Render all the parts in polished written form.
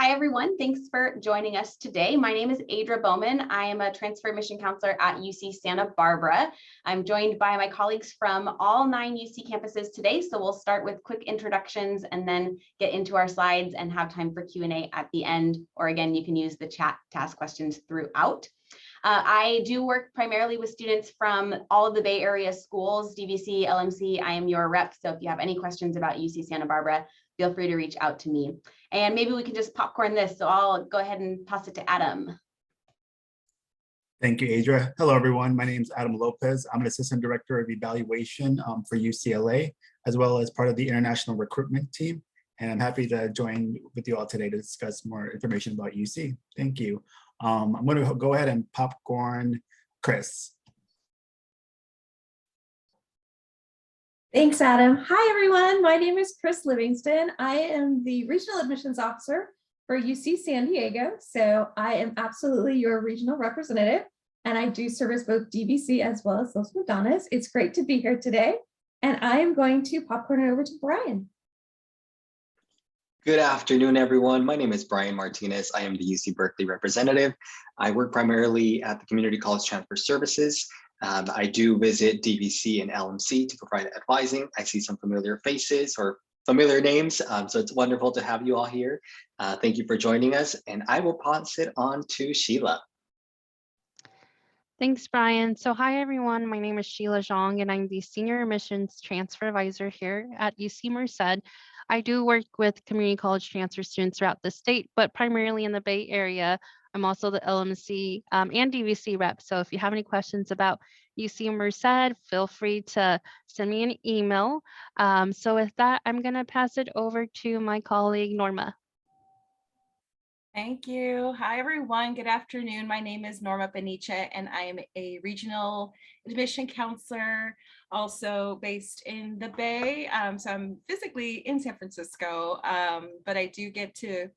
Hi, everyone. Thanks for joining us today. My name is Adra Bowman. I am a transfer admission counselor at UC Santa Barbara. I'm joined by my colleagues from all 9 UC campuses today. So we'll start with quick introductions and then get into our slides and have time for Q&A at the end. Or again, you can use the chat to ask questions throughout. I do work primarily with students from all of the Bay Area schools, DVC, LMC. I am your rep. So if you have any questions about UC Santa Barbara, feel free to reach out to me. And maybe we can just popcorn this. So I'll go ahead and toss it to Adam. Thank you, Adra. Hello, everyone. My name is Adam Lopez. I'm an Assistant Director of Evaluation for UCLA, as well as part of the International Recruitment Team. And I'm happy to join with you all today to discuss more information about UC. Thank you. I'm going to go ahead and popcorn Chris. Thanks, Adam. Hi, everyone. My name is Chris Livingston. I am the Regional Admissions Officer for UC San Diego. So I am absolutely your regional representative, and I do service both DVC as well as Los Madonnas. It's great to be here today, and I am going to popcorn it over to Brian. Good afternoon, everyone. My name is Brian Martinez. I am the UC Berkeley representative. I work primarily at the Community College Transfer Services. I do visit DVC and LMC to provide advising. I see some familiar faces or familiar names, so it's wonderful to have you all here. Thank you for joining us, and I will pass it on to Sheila. Thanks, Brian. So hi, everyone. My name is Sheila Zhang, and I'm the Senior Admissions Transfer Advisor here at UC Merced. I do work with community college transfer students throughout the state, but primarily in the Bay Area. I'm also the LMC and DVC rep. So if you have any questions about UC Merced, feel free to send me an email. So with that, I'm going to pass it over to my colleague, Norma. Thank you. Hi, everyone. Good afternoon. My name is Norma Benicia, and I am a regional admission counselor, also based in the Bay. So I'm physically in San Francisco, but I do get to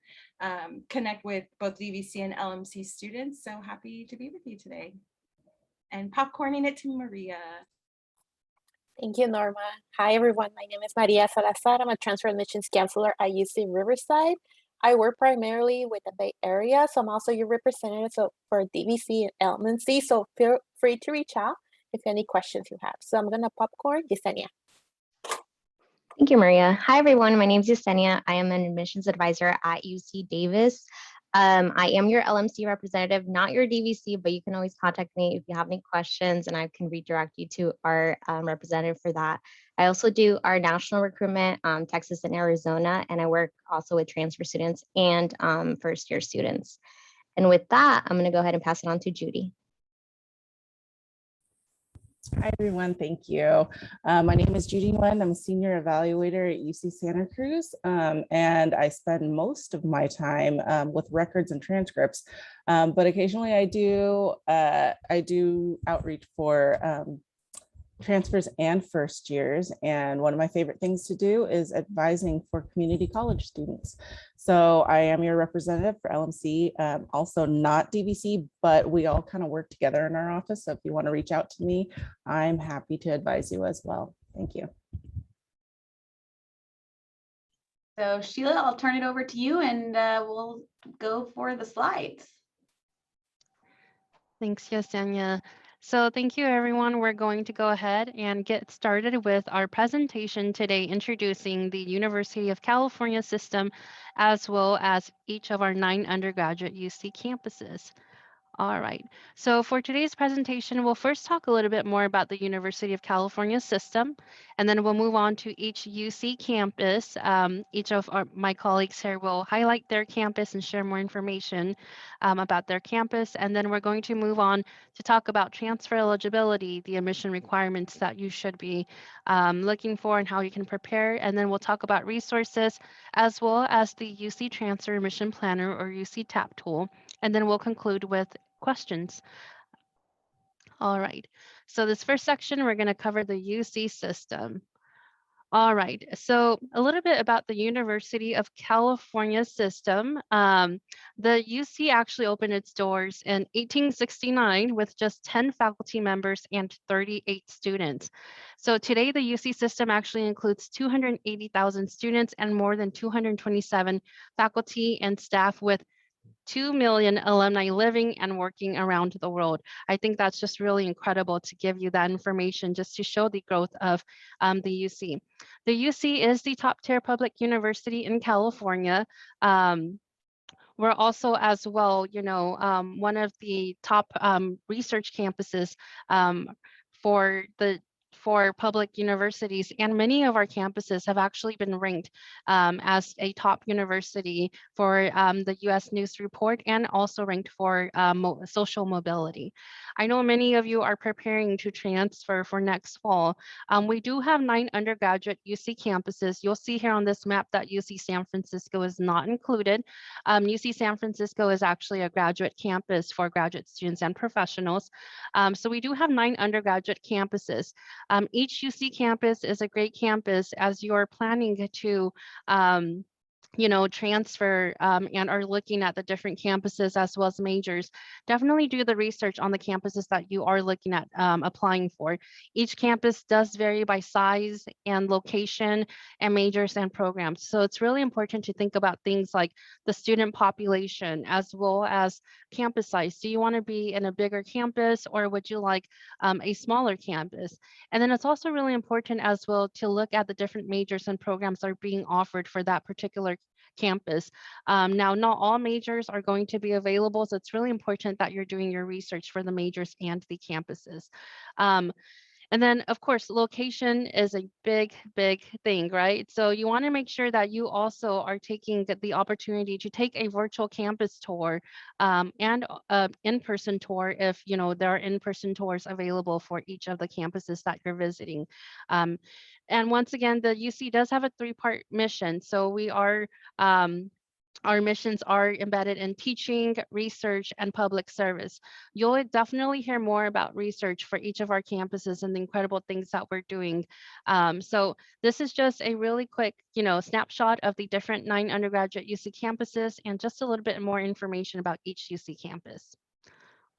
connect with both DVC and LMC students. So happy to be with you today. And popcorning it to Maria. Thank you, Norma. Hi, everyone. My name is Maria Salazar. I'm a transfer admissions counselor at UC Riverside. I work primarily with the Bay Area, so I'm also your representative for DVC and LMC, so feel free to reach out if any questions you have. So I'm going to popcorn Yesenia. Thank you, Maria. Hi, everyone. My name is Yesenia. I am an admissions advisor at UC Davis. I am your LMC representative, not your DVC, but you can always contact me if you have any questions, and I can redirect you to our representative for that. I also do our national recruitment, Texas and Arizona, and I work also with transfer students and first-year students. And with that, I'm going to go ahead and pass it on to Judy. Hi, everyone. Thank you. My name is Judy Nguyen. I'm a senior evaluator at UC Santa Cruz, and I spend most of my time with records and transcripts, but occasionally I do outreach for transfers and first years. And one of my favorite things to do is advising for community college students. So I am your representative for LMC, also not DVC, but we all kind of work together in our office. So if you want to reach out to me, I'm happy to advise you as well. Thank you. So Sheila, I'll turn it over to you and we'll go for the slides. Thanks, Yesenia. So thank you, everyone. We're going to go ahead and get started with our presentation today, introducing the University of California system, as well as each of our 9 undergraduate UC campuses. All right, so for today's presentation, we'll first talk a little bit more about the University of California system, and then we'll move on to each UC campus. Each of my colleagues here will highlight their campus and share more information about their campus, and then we're going to move on to talk about transfer eligibility, the admission requirements that you should be looking for and how you can prepare, and then we'll talk about resources as well as the UC Transfer Admission Planner or UC TAP tool. And then we'll conclude with questions. All right, so this first section, we're going to cover the UC system. All right, so a little bit about the University of California system. The UC actually opened its doors in 1869 with just 10 faculty members and 38 students. So today the UC system actually includes 280,000 students and more than 227 faculty and staff with 2 million alumni living and working around the world. I think that's just really incredible to give you that information just to show the growth of the UC. The UC is the top tier public university in California. We're also as well, one of the top research campuses for public universities, and many of our campuses have actually been ranked as a top university for the U.S. News Report, and also ranked for social mobility. I know many of you are preparing to transfer for next fall. We do have 9 undergraduate UC campuses. You'll see here on this map that UC San Francisco is not included. UC San Francisco is actually a graduate campus for graduate students and professionals. So we do have 9 undergraduate campuses. Each UC campus is a great campus as you're planning to transfer and are looking at the different campuses as well as majors. Definitely do the research on the campuses that you are looking at applying for. Each campus does vary by size and location and majors and programs. So it's really important to think about things like the student population as well as campus size. Do you want to be in a bigger campus, or would you like a smaller campus? And then it's also really important as well to look at the different majors and programs that are being offered for that particular campus. Now, not all majors are going to be available, so it's really important that you're doing your research for the majors and the campuses. And then, of course, location is a big, big thing, right? So you want to make sure that you also are taking the opportunity to take a virtual campus tour and in-person tour if, there are in-person tours available for each of the campuses that you're visiting. And once again, the UC does have a 3-part mission. So we are our missions are embedded in teaching, research, and public service. You'll definitely hear more about research for each of our campuses and the incredible things that we're doing. So this is just a really quick, snapshot of the different 9 undergraduate UC campuses and just a little bit more information about each UC campus.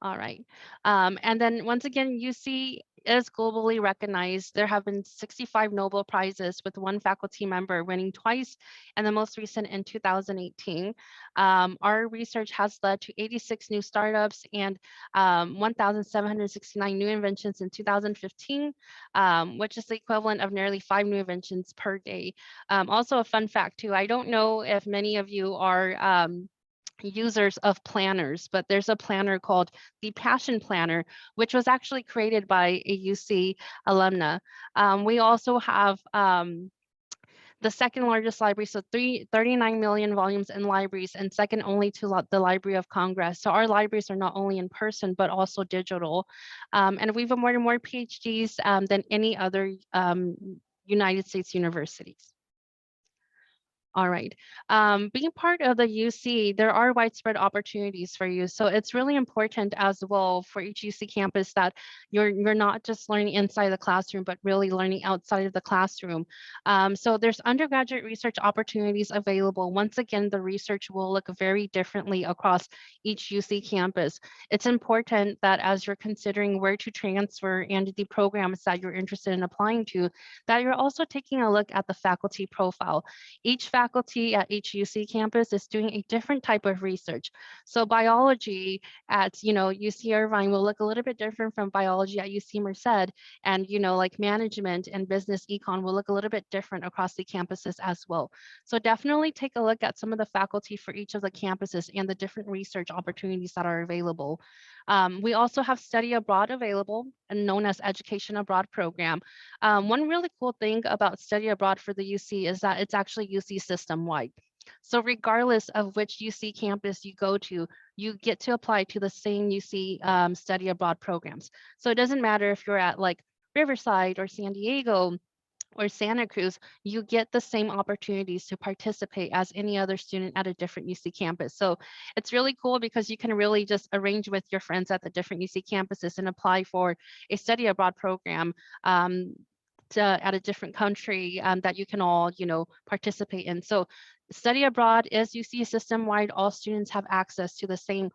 All right. And then once again, UC is globally recognized. There have been 65 Nobel Prizes, with 1 faculty member winning twice, and the most recent in 2018. Our research has led to 86 new startups and 1,769 new inventions in 2015, which is the equivalent of nearly 5 new inventions per day. Also a fun fact too, I don't know if many of you are users of planners, but there's a planner called the Passion Planner, which was actually created by a UC alumna. We also have the second largest library, so 39 million volumes in libraries, and second only to the Library of Congress. So our libraries are not only in person, but also digital. And we've awarded more PhDs than any other United States universities. All right. Being part of the UC, there are widespread opportunities for you. So it's really important as well for each UC campus that you're not just learning inside the classroom, but really learning outside of the classroom. So there's undergraduate research opportunities available. Once again, the research will look very differently across each UC campus. It's important that as you're considering where to transfer and the programs that you're interested in applying to, that you're also taking a look at the faculty profile. Each faculty at each UC campus is doing a different type of research. So biology at UC Irvine will look a little bit different from biology at UC Merced, and like management and business econ will look a little bit different across the campuses as well. So definitely take a look at some of the faculty for each of the campuses and the different research opportunities that are available. We also have study abroad available, and known as Education Abroad program. One really cool thing about study abroad for the UC is that it's actually UC system-wide. So regardless of which UC campus you go to, you get to apply to the same UC study abroad programs. So it doesn't matter if you're at like Riverside or San Diego or Santa Cruz, you get the same opportunities to participate as any other student at a different UC campus. So it's really cool because you can really just arrange with your friends at the different UC campuses and apply for a study abroad program at a different country that you can all, participate in. So study abroad is UC system-wide. All students have access to the same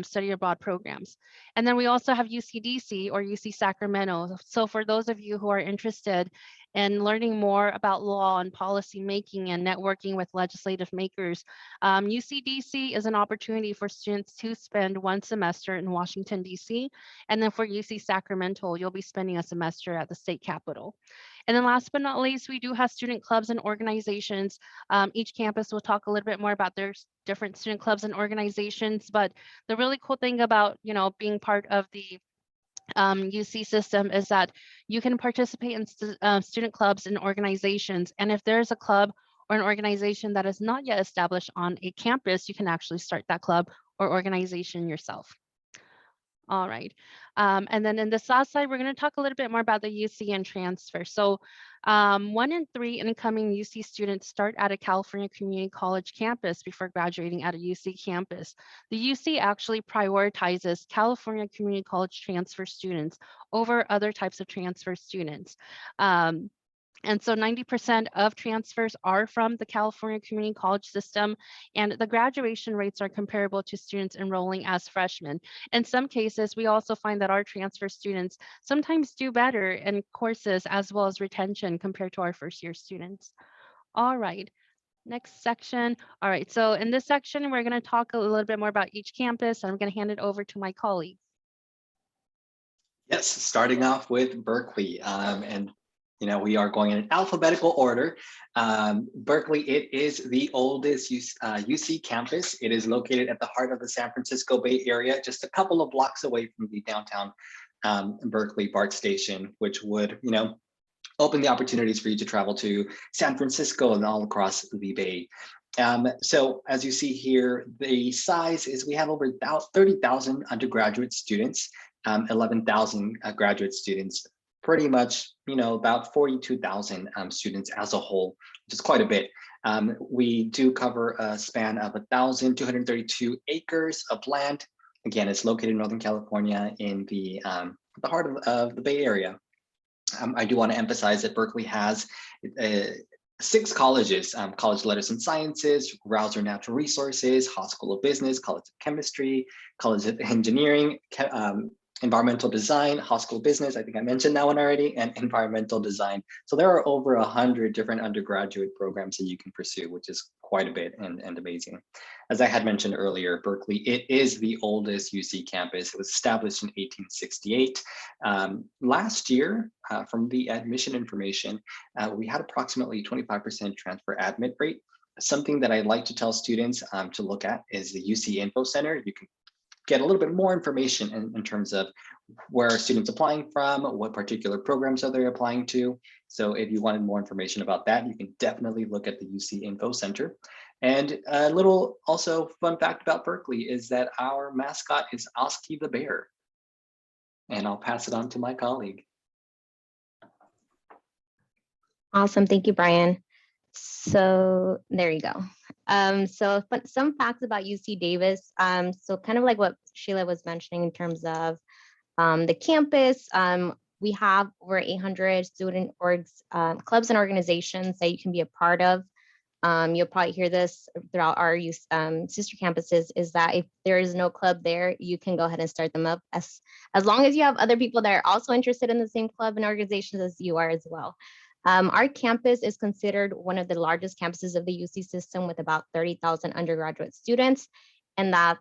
study abroad programs. And then we also have UCDC or UC Sacramento. So for those of you who are interested in learning more about law and policy making and networking with legislative makers, UCDC is an opportunity for students to spend 1 semester in Washington, D.C. And then for UC Sacramento, you'll be spending a semester at the state capitol. And then last but not least, we do have student clubs and organizations. Each campus will talk a little bit more about their different student clubs and organizations. But the really cool thing about, being part of the UC system is that you can participate in student clubs and organizations. And if there's a club or an organization that is not yet established on a campus, you can actually start that club or organization yourself. All right. And then in the south side, we're going to talk a little bit more about the UC and transfer. So 1 in 3 incoming UC students start at a California Community College campus before graduating at a UC campus. The UC actually prioritizes California Community College transfer students over other types of transfer students. And so 90% of transfers are from the California Community College system, and the graduation rates are comparable to students enrolling as freshmen. In some cases, we also find that our transfer students sometimes do better in courses as well as retention compared to our first-year students. All right, next section. All right, so in this section, we're going to talk a little bit more about each campus, and I'm going to hand it over to my colleague. Yes, starting off with Berkeley, and we are going in alphabetical order. Berkeley, it is the oldest UC campus. It is located at the heart of the San Francisco Bay Area, just a couple of blocks away from the downtown Berkeley BART station, which would, open the opportunities for you to travel to San Francisco and all across the Bay. So as you see here, the size is we have over 30,000 undergraduate students, 11,000 graduate students, pretty much, about 42,000 students as a whole, which is quite a bit. We do cover a span of 1,232 acres of land. Again, it's located in Northern California in the heart of the Bay Area. I do want to emphasize that Berkeley has 6 colleges: College of Letters and Sciences, Rausser Natural Resources, Haas School of Business, College of Chemistry, College of Engineering, Environmental Design, Haas School of Business, I think I mentioned that one already, and Environmental Design. So there are over 100 different undergraduate programs that you can pursue, which is quite a bit and amazing. As I had mentioned earlier, Berkeley, it is the oldest UC campus. It was established in 1868. Last year, from the admission information, we had approximately 25% transfer admit rate. Something that I like to tell students to look at is the UC Info Center. You can get a little bit more information in terms of where are students applying from, what particular programs are they applying to. So if you wanted more information about that, you can definitely look at the UC Info Center. And a little also fun fact about Berkeley is that our mascot is Oski the Bear. And I'll pass it on to my colleague. Awesome, thank you, Brian. So there you go. So some facts about UC Davis. So kind of like what Sheila was mentioning in terms of the campus, we have over 800 student orgs, clubs and organizations that you can be a part of. You'll probably hear this throughout our sister campuses, is that if there is no club there, you can go ahead and start them up as long as you have other people that are also interested in the same club and organizations as you are as well. Our campus is considered one of the largest campuses of the UC system with about 30,000 undergraduate students, and that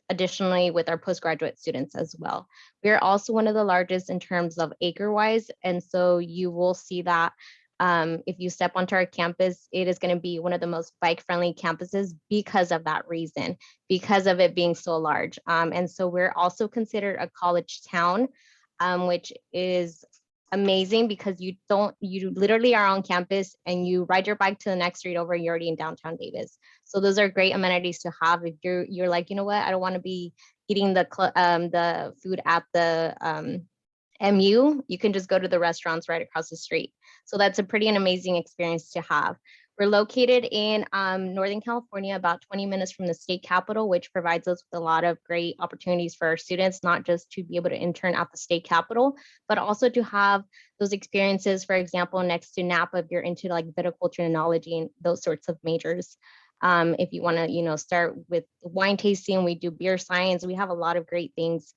additionally with our postgraduate students as well. We are also one of the largest in terms of acre-wise, and so you will see that if you step onto our campus, it is going to be one of the most bike-friendly campuses because of that reason, because of it being so large. And so we're also considered a college town, which is amazing because you literally are on campus and you ride your bike to the next street over, you're already in downtown Davis. So those are great amenities to have if you're like, you know what, I don't want to be eating the food at the MU. You can just go to the restaurants right across the street. So that's a pretty amazing experience to have. We're located in Northern California, about 20 minutes from the state capitol, which provides us with a lot of great opportunities for our students, not just to be able to intern at the state capitol, but also to have those experiences, for example, next to Napa, if you're into like viticulture and enology and those sorts of majors. If you want to, start with wine tasting, we do beer science. We have a lot of great things.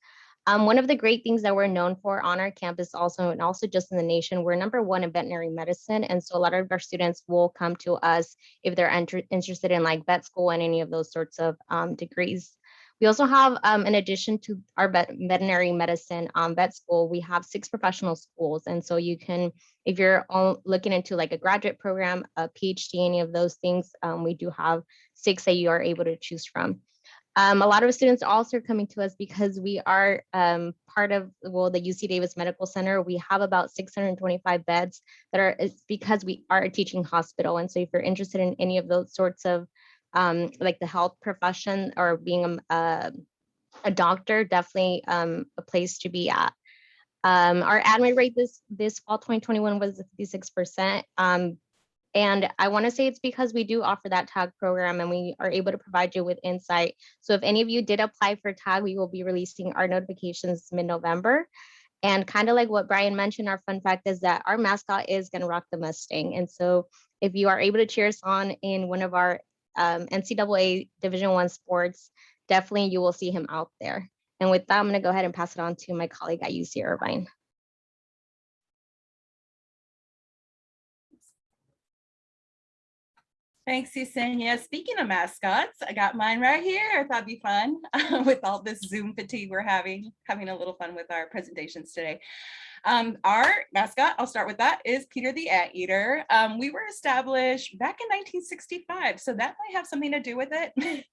One of the great things that we're known for on our campus also, and also just in the nation, we're #1 in veterinary medicine. And so a lot of our students will come to us if they're interested in like vet school and any of those sorts of degrees. We also have, in addition to our veterinary medicine vet school, we have 6 professional schools. And so you can, if you're looking into like a graduate program, a PhD, any of those things, we do have 6 that you are able to choose from. A lot of students also are coming to us because we are part of, the UC Davis Medical Center. We have about 625 beds that are, it's because we are a teaching hospital. And so if you're interested in any of those sorts of like the health profession or being a doctor, definitely a place to be at. Our admit rate this fall 2021 was 56%. And I want to say it's because we do offer that TAG program and we are able to provide you with insight. So if any of you did apply for TAG, we will be releasing our notifications mid-November. And kind of like what Brian mentioned, our fun fact is that our mascot is going to rock the Mustang. And so if you are able to cheer us on in one of our NCAA Division I sports, definitely you will see him out there. And with that, I'm going to go ahead and pass it on to my colleague at UC Irvine. Thanks, Yesenia. Speaking of mascots, I got mine right here. I thought it'd be fun with all this Zoom fatigue we're having a little fun with our presentations today. Our mascot, I'll start with that, is Peter the Anteater. We were established back in 1965, so that might have something to do with it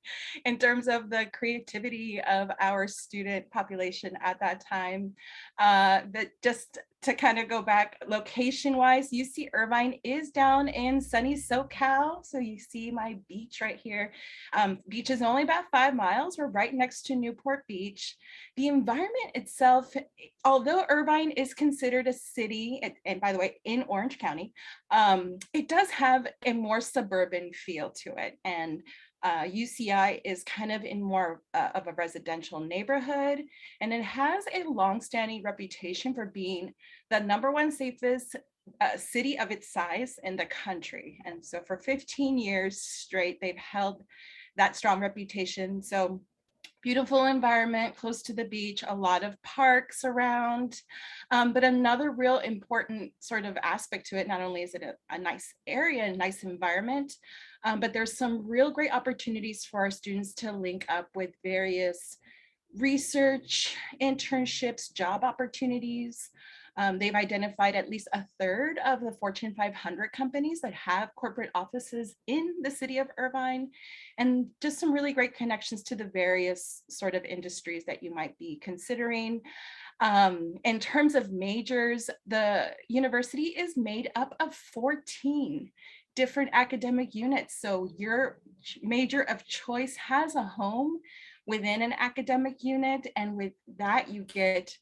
in terms of the creativity of our student population at that time. But just to kind of go back location-wise, UC Irvine is down in sunny SoCal. So you see my beach right here. Beach is only about 5 miles. We're right next to Newport Beach. The environment itself, although Irvine is considered a city, and by the way, in Orange County, it does have a more suburban feel to it. And UCI is kind of in more of a residential neighborhood, and it has a long-standing reputation for being the #1 safest city of its size in the country. And so for 15 years straight, they've held that strong reputation. So beautiful environment, close to the beach, a lot of parks around. But another real important sort of aspect to it, not only is it a nice area, a nice environment, but there's some real great opportunities for our students to link up with various research, internships, job opportunities. They've identified at least 1/3 of the Fortune 500 companies that have corporate offices in the city of Irvine, and just some really great connections to the various sort of industries that you might be considering. In terms of majors, the university is made up of 14 different academic units. So your major of choice has a home within an academic unit. And with that, you get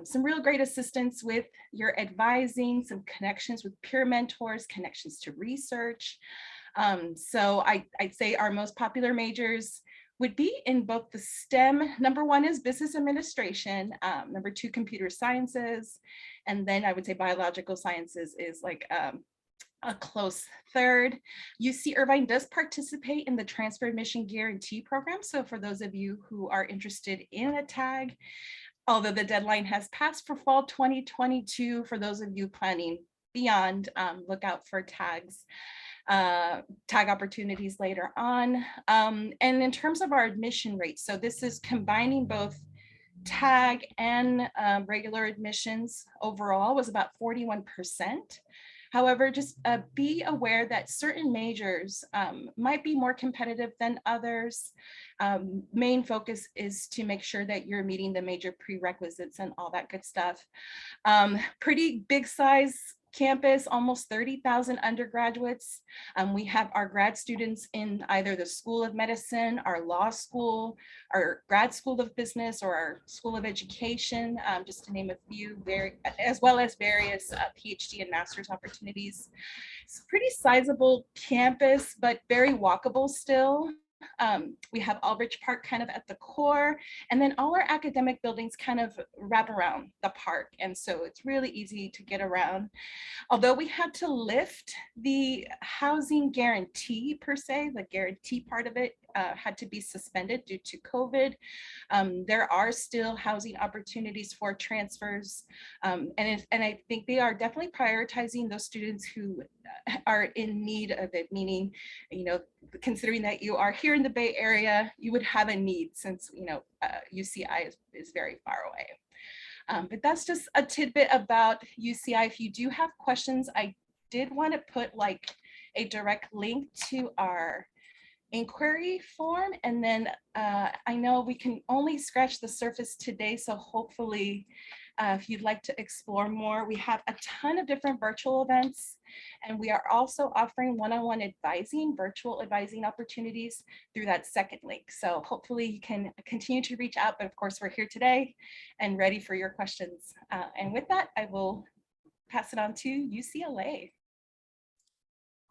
some real great assistance with your advising, some connections with peer mentors, connections to research. So I'd say our most popular majors would be in both the STEM. #1 is business administration, #2, computer sciences, and then I would say biological sciences is like a close third. UC Irvine does participate in the Transfer Admission Guarantee Program. So for those of you who are interested in a TAG, although the deadline has passed for fall 2022, for those of you planning beyond, look out for TAG opportunities later on. And in terms of our admission rates, so this is combining both TAG and regular admissions, overall was about 41%. However, just be aware that certain majors might be more competitive than others. Main focus is to make sure that you're meeting the major prerequisites and all that good stuff. Pretty big size campus, almost 30,000 undergraduates. We have our grad students in either the School of Medicine, our law school, our grad school of business, or our School of Education, just to name a few, as well as various PhD and master's opportunities. It's a pretty sizable campus, but very walkable still. We have Aldrich Park kind of at the core, and then all our academic buildings kind of wrap around the park. And so it's really easy to get around. Although we had to lift the housing guarantee per se, the guarantee part of it had to be suspended due to COVID. There are still housing opportunities for transfers. And I think they are definitely prioritizing those students who are in need of it, meaning, you know, considering that you are here in the Bay Area, you would have a need since, you know, UCI is very far away. But that's just a tidbit about UCI. If you do have questions, I did want to put like a direct link to our inquiry form. And then I know we can only scratch the surface today. So hopefully if you'd like to explore more, we have a ton of different virtual events. And we are also offering one-on-one advising, virtual advising opportunities through that second link. So hopefully you can continue to reach out, but of course we're here today and ready for your questions. And with that, I will pass it on to UCLA.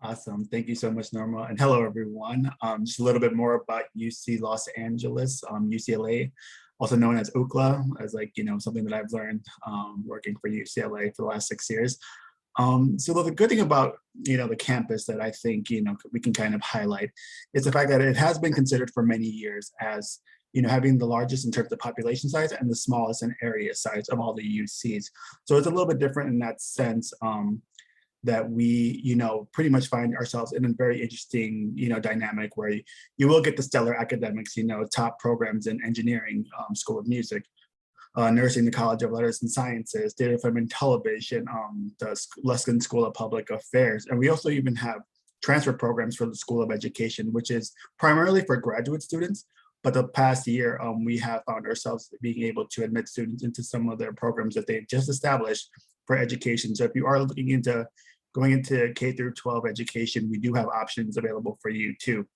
Awesome. Thank you so much, Norma. And hello, everyone. Just a little bit more about UC Los Angeles, UCLA, also known as UCLA, as like, you know, something that I've learned working for UCLA for the last 6 years. So the good thing about, you know, the campus that I think, you know, we can kind of highlight is the fact that it has been considered for many years as, you know, having the largest in terms of population size and the smallest in area size of all the UCs. So it's a little bit different in that sense. That we, you know, pretty much find ourselves in a very interesting, you know, dynamic where you will get the stellar academics, you know, top programs in engineering, School of Music, nursing, the College of Letters and Sciences, theater, film, and television, the Luskin School of Public Affairs. And we also even have transfer programs for the School of Education, which is primarily for graduate students. But the past year, we have found ourselves being able to admit students into some of their programs that they've just established for education. So if you are looking into going into K through 12 education, we do have options available for you too.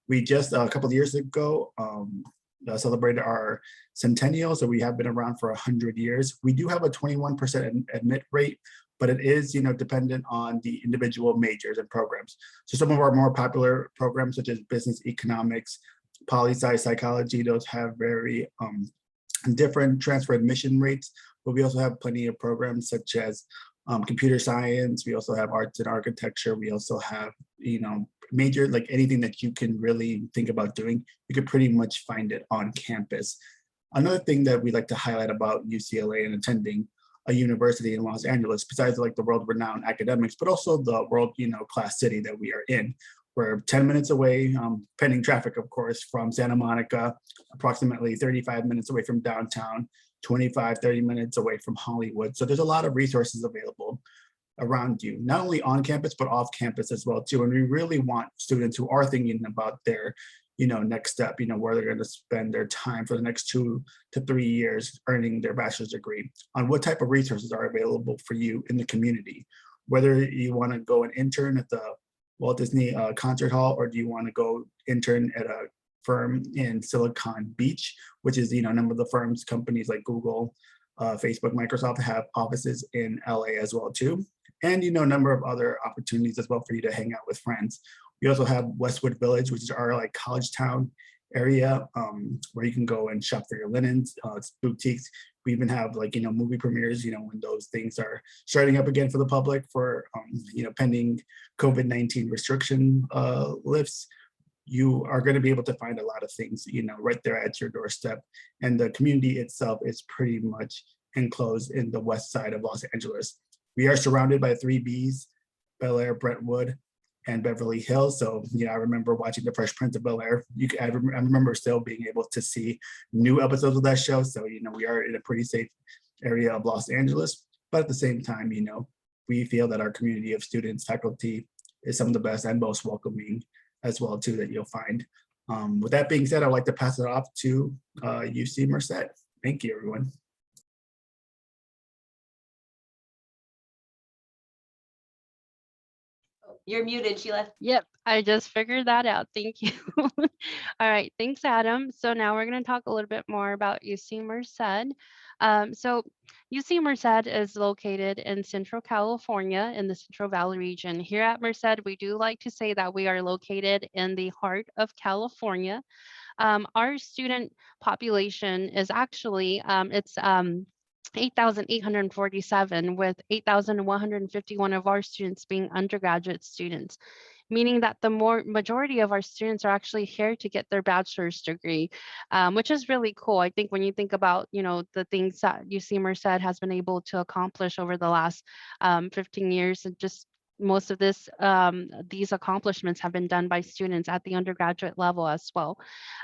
We just a couple of years ago celebrated our centennial, so we have been around for 100 years. We do have a 21% admit rate, but it is, you know, dependent on the individual majors and programs. So some of our more popular programs, such as business economics, poli-sci, psychology, those have very different transfer admission rates, but we also have plenty of programs such as computer science. We also have arts and architecture. We also have, you know, major, like anything that you can really think about doing, you could pretty much find it on campus. Another thing that we like to highlight about UCLA and attending a university in Los Angeles, besides like the world-renowned academics, but also the world, you know, class city that we are in. We're 10 minutes away, pending traffic, of course, from Santa Monica, approximately 35 minutes away from downtown, 25, 30 minutes away from Hollywood. So there's a lot of resources available around you, not only on campus, but off campus as well too. And we really want students who are thinking about their, you know, next step, you know, where they're going to spend their time for the next 2 to 3 years earning their bachelor's degree, on what type of resources are available for you in the community. Whether you want to go and intern at the Walt Disney Concert Hall, or do you want to go intern at a firm in Silicon Beach, which is, you know, a number of the firms, companies like Google, Facebook, Microsoft have offices in LA as well too. And, you know, a number of other opportunities as well for you to hang out with friends. We also have Westwood Village, which is our like college town area where you can go and shop for your linens, boutiques. We even have like, you know, movie premieres, you know, when those things are starting up again for the public for, you know, pending COVID-19 restriction lifts. You are going to be able to find a lot of things, you know, right there at your doorstep. And the community itself is pretty much enclosed in the west side of Los Angeles. We are surrounded by 3 Bs, Bel Air, Brentwood, and Beverly Hills. So, you know, I remember watching The Fresh Prince of Bel Air. I remember still being able to see new episodes of that show. So, you know, we are in a pretty safe area of Los Angeles. But at the same time, you know, we feel that our community of students, faculty is some of the best and most welcoming as well too that you'll find. With that being said, I'd like to pass it off to UC Merced. Thank you, everyone. You're muted, Sheila. Yep, I just figured that out. Thank you. All right, thanks, Adam. So now we're going to talk a little bit more about UC Merced. So UC Merced is located in Central California in the Central Valley region. Here at Merced, we do like to say that we are located in the heart of California. Our student population is actually, it's 8,847 with 8,151 of our students being undergraduate students, meaning that the majority of our students are actually here to get their bachelor's degree, which is really cool. I think when you think about, the things that UC Merced has been able to accomplish over the last 15 years, and just most of these accomplishments have been done by students at the undergraduate level as well.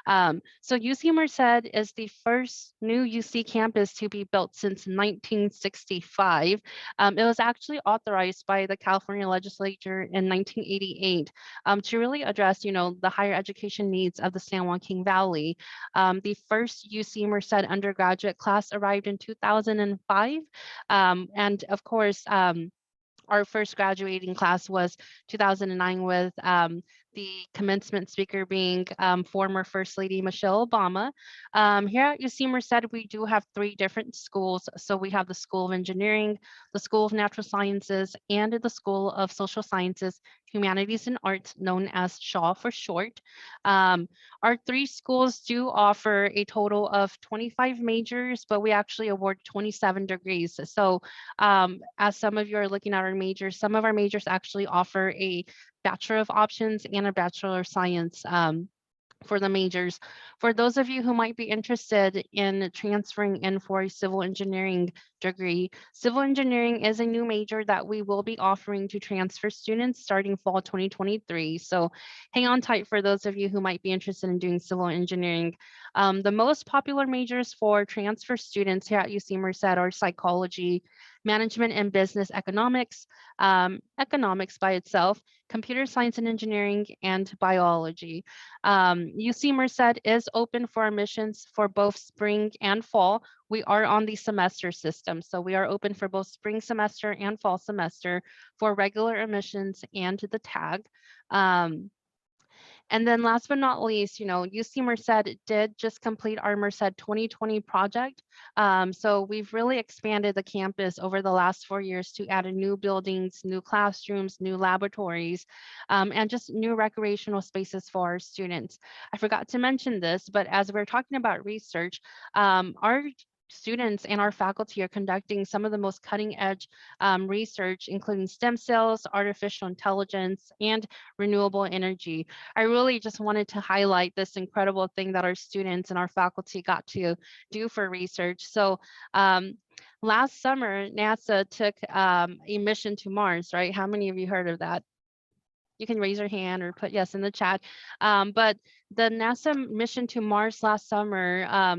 So UC Merced is the first new UC campus to be built since 1965. It was actually authorized by the California legislature in 1988 to really address, the higher education needs of the San Joaquin Valley. The first UC Merced undergraduate class arrived in 2005. And of course, our first graduating class was 2009 with the commencement speaker being former First Lady Michelle Obama. Here at UC Merced, we do have 3 different schools. So we have the School of Engineering, the School of Natural Sciences, and the School of Social Sciences, Humanities and Arts, known as SHAW for short. Our 3 schools do offer a total of 25 majors, but we actually award 27 degrees. So as some of you are looking at our majors, some of our majors actually offer a Bachelor of Options and a Bachelor of Science for the majors. For those of you who might be interested in transferring in for a civil engineering degree, civil engineering is a new major that we will be offering to transfer students starting fall 2023. So hang on tight for those of you who might be interested in doing civil engineering. The most popular majors for transfer students here at UC Merced are psychology, management and business economics, economics by itself, computer science and engineering, and biology. UC Merced is open for admissions for both spring and fall. We are on the semester system, so we are open for both spring semester and fall semester for regular admissions and the tag. And then last but not least, UC Merced did just complete our Merced 2020 project. So we've really expanded the campus over the last 4 years to add new buildings, new classrooms, new laboratories, and just new recreational spaces for our students. I forgot to mention this, but as we're talking about research, our students and our faculty are conducting some of the most cutting edge research, including stem cells, artificial intelligence, and renewable energy. I really just wanted to highlight this incredible thing that our students and our faculty got to do for research. So last summer, NASA took a mission to Mars, right? How many of you heard of that? You can raise your hand or put yes in the chat. But the NASA mission to Mars last summer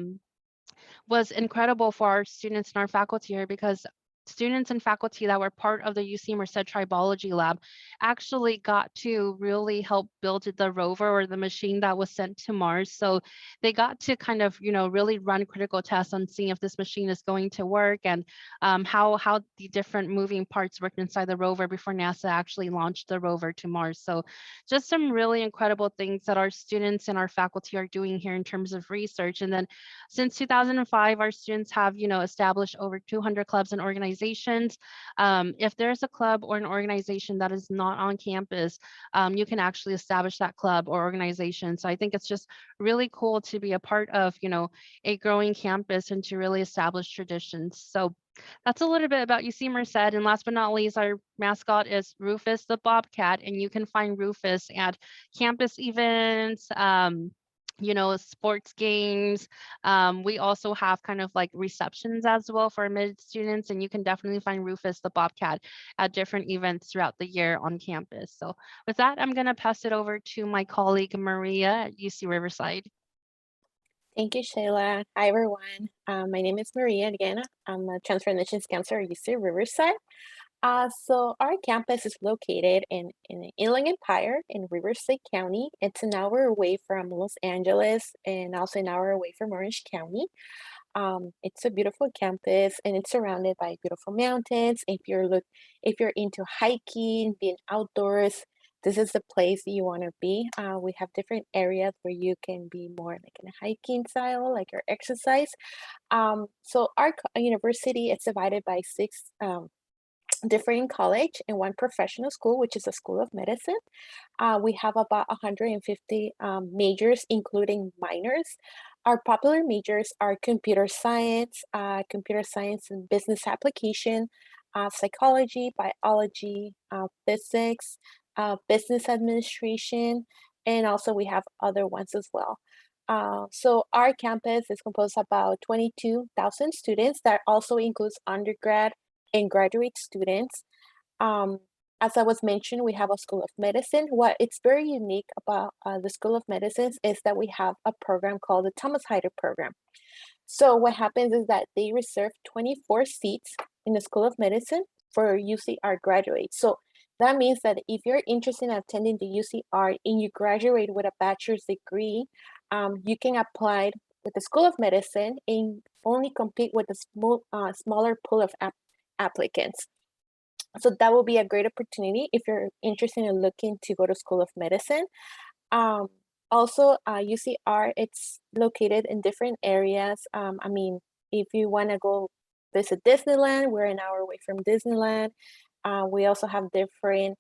was incredible for our students and our faculty here, because students and faculty that were part of the UC Merced Tribology Lab actually got to really help build the rover or the machine that was sent to Mars. So they got to kind of, really run critical tests on seeing if this machine is going to work, and how the different moving parts worked inside the rover before NASA actually launched the rover to Mars. So just some really incredible things that our students and our faculty are doing here in terms of research. And then since 2005, our students have, established over 200 clubs and organizations. If there's a club or an organization that is not on campus, you can actually establish that club or organization. So I think it's just really cool to be a part of, a growing campus and to really establish traditions. So that's a little bit about UC Merced. And last but not least, our mascot is Rufus the Bobcat, and you can find Rufus at campus events, sports games. We also have kind of like receptions as well for admitted students, and you can definitely find Rufus the Bobcat at different events throughout the year on campus. So with that, I'm going to pass it over to my colleague Maria at UC Riverside. Thank you, Shayla. Hi, everyone. My name is Maria again. I'm a transfer admissions counselor at UC Riverside. So our campus is located in Inland Empire in Riverside County. It's an hour away from Los Angeles and also an hour away from Orange County. It's a beautiful campus and it's surrounded by beautiful mountains. If you're into hiking, being outdoors, this is the place you want to be. We have different areas where you can be more like in a hiking style, like your exercise. So our university is divided by 6 different college and 1 professional school, which is a school of medicine. We have about 150 majors, including minors. Our popular majors are computer science and business application, psychology, biology, physics, business administration, and also we have other ones as well. So our campus is composed of about 22,000 students. That also includes undergrad and graduate students. As I was mentioned, we have a School of Medicine. What it's very unique about the School of Medicine is that we have a program called the Thomas Heider program. So what happens is that they reserve 24 seats in the School of Medicine for UCR graduates. So that means that if you're interested in attending the UCR and you graduate with a bachelor's degree, you can apply with the School of Medicine and only compete with a smaller pool of applicants. So that will be a great opportunity if you're interested in looking to go to School of Medicine. Also, UCR, it's located in different areas. I mean, if you want to go visit Disneyland, we're an hour away from Disneyland. We also have different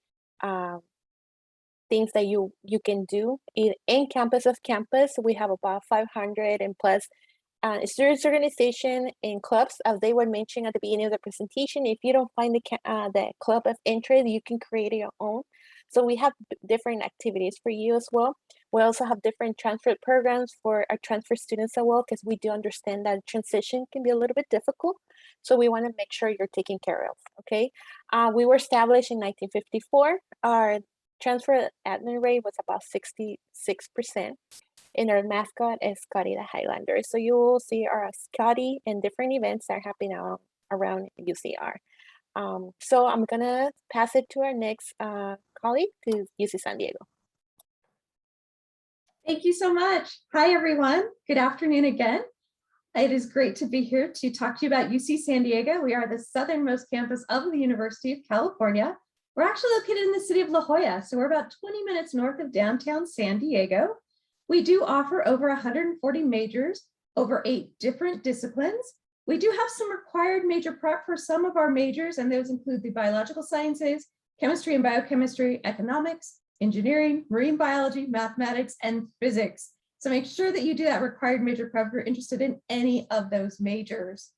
things that you can do in campus of campus. We have about 500 and plus students organization and clubs, as they were mentioning at the beginning of the presentation. If you don't find the club of interest, you can create your own. So we have different activities for you as well. We also have different transfer programs for our transfer students as well, because we do understand that transition can be a little bit difficult. So we want to make sure you're taken care of, okay? We were established in 1954. Our transfer admit rate was about 66%. And our mascot is Scotty the Highlander. So you will see our Scotty and different events that are happening around UCR. So I'm gonna pass it to our next colleague, to UC San Diego. Thank you so much. Hi, everyone. Good afternoon again. It is great to be here to talk to you about UC San Diego. We are the southernmost campus of the University of California. We're actually located in the city of La Jolla, so we're about 20 minutes north of downtown San Diego. We do offer over 140 majors, over 8 different disciplines. We do have some required major prep for some of our majors, and those include the biological sciences, chemistry and biochemistry, economics, engineering, marine biology, mathematics, and physics. So make sure that you do that required major prep if you're interested in any of those majors.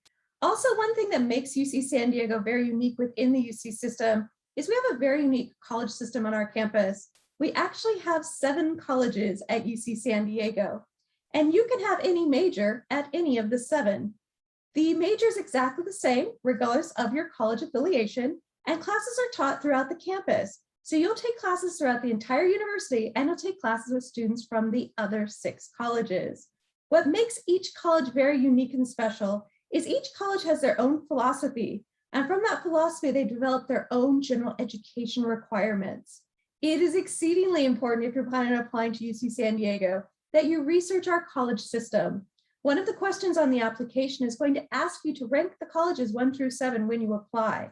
Also, one thing that makes UC San Diego very unique within the UC system is we have a very unique college system on our campus. We actually have 7 colleges at UC San Diego, and you can have any major at any of the 7. The major is exactly the same, regardless of your college affiliation, and classes are taught throughout the campus. So you'll take classes throughout the entire university, and you'll take classes with students from the other 6 colleges. What makes each college very unique and special is each college has their own philosophy, and from that philosophy, they develop their own general education requirements. It is exceedingly important, if you're planning on applying to UC San Diego, that you research our college system. One of the questions on the application is going to ask you to rank the colleges 1 through 7 when you apply.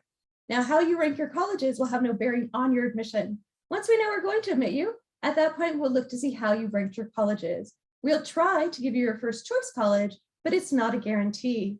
Now, how you rank your colleges will have no bearing on your admission. Once we know we're going to admit you, at that point, we'll look to see how you ranked your colleges. We'll try to give you your first choice college, but it's not a guarantee.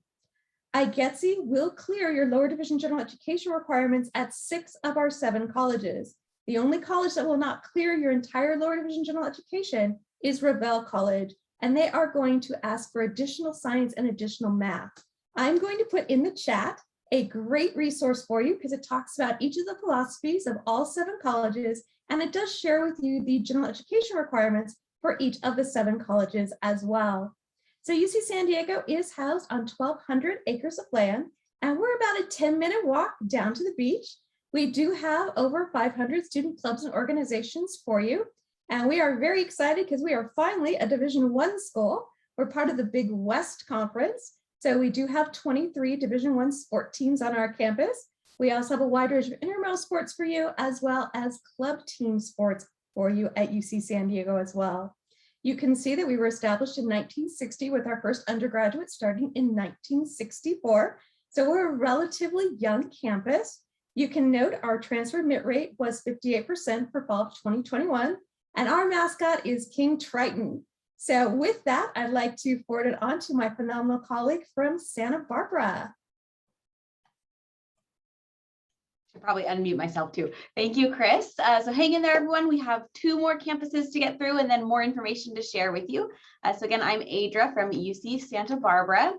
IGETC will clear your lower division general education requirements at 6 of our 7 colleges. The only college that will not clear your entire lower division general education is Revelle College, and they are going to ask for additional science and additional math. I'm going to put in the chat a great resource for you because it talks about each of the philosophies of all 7 colleges, and it does share with you the general education requirements for each of the 7 colleges as well. So UC San Diego is housed on 1,200 acres of land, and we're about a 10-minute walk down to the beach. We do have over 500 student clubs and organizations for you. And we are very excited because we are finally a Division I school. We're part of the Big West Conference. So we do have 23 Division I sport teams on our campus. We also have a wide range of intramural sports for you, as well as club team sports for you at UC San Diego as well. You can see that we were established in 1960 with our first undergraduate starting in 1964. So we're a relatively young campus. You can note our transfer admit rate was 58% for fall of 2021, and our mascot is King Triton. So with that, I'd like to forward it on to my phenomenal colleague from Santa Barbara. Should probably unmute myself too. Thank you, Chris. So hang in there, everyone. We have 2 more campuses to get through and then more information to share with you. So again, I'm Adra from UC Santa Barbara.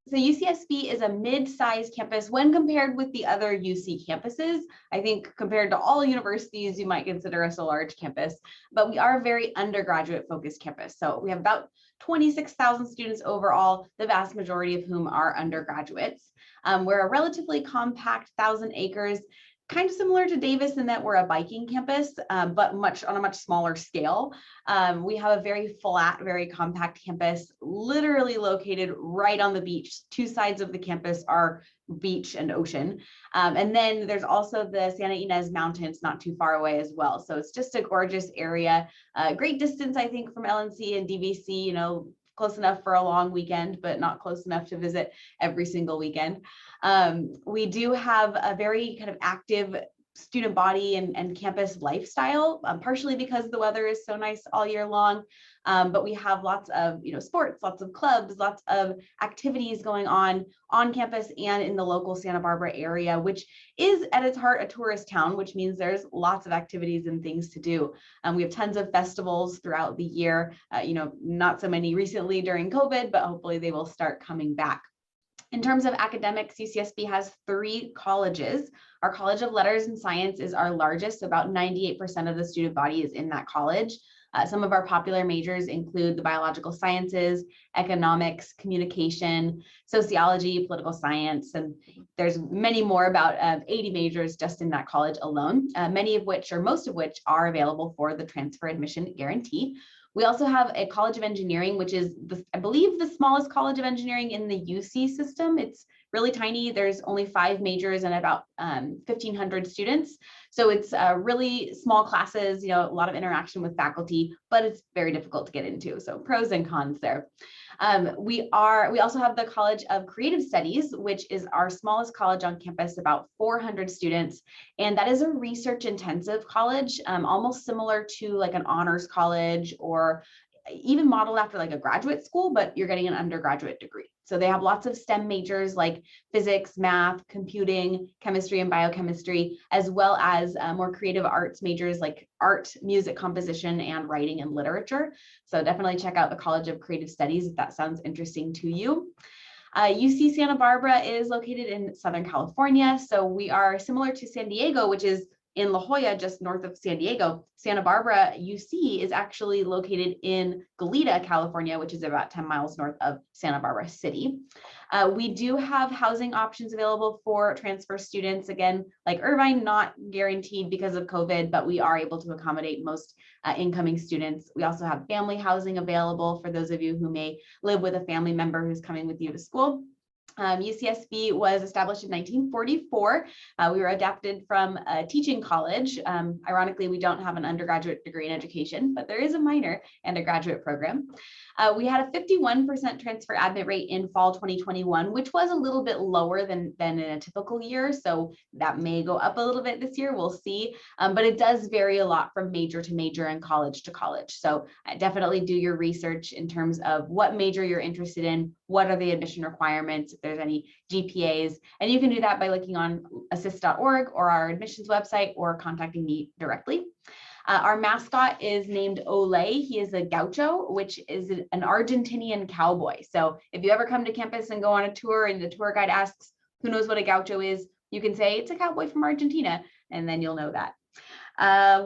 So UCSB is a mid-sized campus when compared with the other UC campuses. I think compared to all universities, you might consider us a large campus, but we are a very undergraduate focused campus. So we have about 26,000 students overall, the vast majority of whom are undergraduates. We're a relatively compact 1,000 acres, kind of similar to Davis in that we're a biking campus, but on a much smaller scale. We have a very flat, very compact campus, literally located right on the beach. 2 sides of the campus are beach and ocean. And then there's also the Santa Ynez Mountains not too far away as well. So it's just a gorgeous area, great distance, I think, from LNC and DVC, you know, close enough for a long weekend, but not close enough to visit every single weekend. We do have a very kind of active student body and campus lifestyle, partially because the weather is so nice all year long. But we have lots of, you know, sports, lots of clubs, lots of activities going on campus and in the local Santa Barbara area, which is at its heart a tourist town, which means there's lots of activities and things to do. We have tons of festivals throughout the year, you know, not so many recently during COVID, but hopefully they will start coming back. In terms of academics, UCSB has 3 colleges. Our College of Letters and Science is our largest. About 98% of the student body is in that college. Some of our popular majors include the biological sciences, economics, communication, sociology, political science, and there's many more, about 80 majors just in that college alone, many of which, or most of which, are available for the transfer admission guarantee. We also have a College of Engineering, which is, I believe, the smallest College of Engineering in the UC system. It's really tiny. There's only 5 majors and about 1,500 students. So it's really small classes, you know, a lot of interaction with faculty, but it's very difficult to get into. So pros and cons there. We also have the College of Creative Studies, which is our smallest college on campus, about 400 students. And that is a research intensive college, almost similar to like an honors college or even modeled after like a graduate school, but you're getting an undergraduate degree. So they have lots of STEM majors like physics, math, computing, chemistry, and biochemistry, as well as more creative arts majors like art, music composition, and writing and literature. So definitely check out the College of Creative Studies if that sounds interesting to you. UC Santa Barbara is located in Southern California. So we are similar to San Diego, which is in La Jolla, just north of San Diego. Santa Barbara UC is actually located in Goleta, California, which is about 10 miles north of Santa Barbara City. We do have housing options available for transfer students. Again, like Irvine, not guaranteed because of COVID, but we are able to accommodate most incoming students. We also have family housing available for those of you who may live with a family member who's coming with you to school. UCSB was established in 1944. We were adapted from a teaching college. Ironically, we don't have an undergraduate degree in education, but there is a minor and a graduate program. We had a 51% transfer admit rate in fall 2021, which was a little bit lower than in a typical year. So that may go up a little bit this year, we'll see. But it does vary a lot from major to major and college to college. So definitely do your research in terms of what major you're interested in, what are the admission requirements, if there's any GPAs, and you can do that by looking on assist.org or our admissions website or contacting me directly. Our mascot is named Ole. He is a gaucho, which is an Argentinian cowboy. So if you ever come to campus and go on a tour and the tour guide asks, who knows what a gaucho is, you can say it's a cowboy from Argentina, and then you'll know that.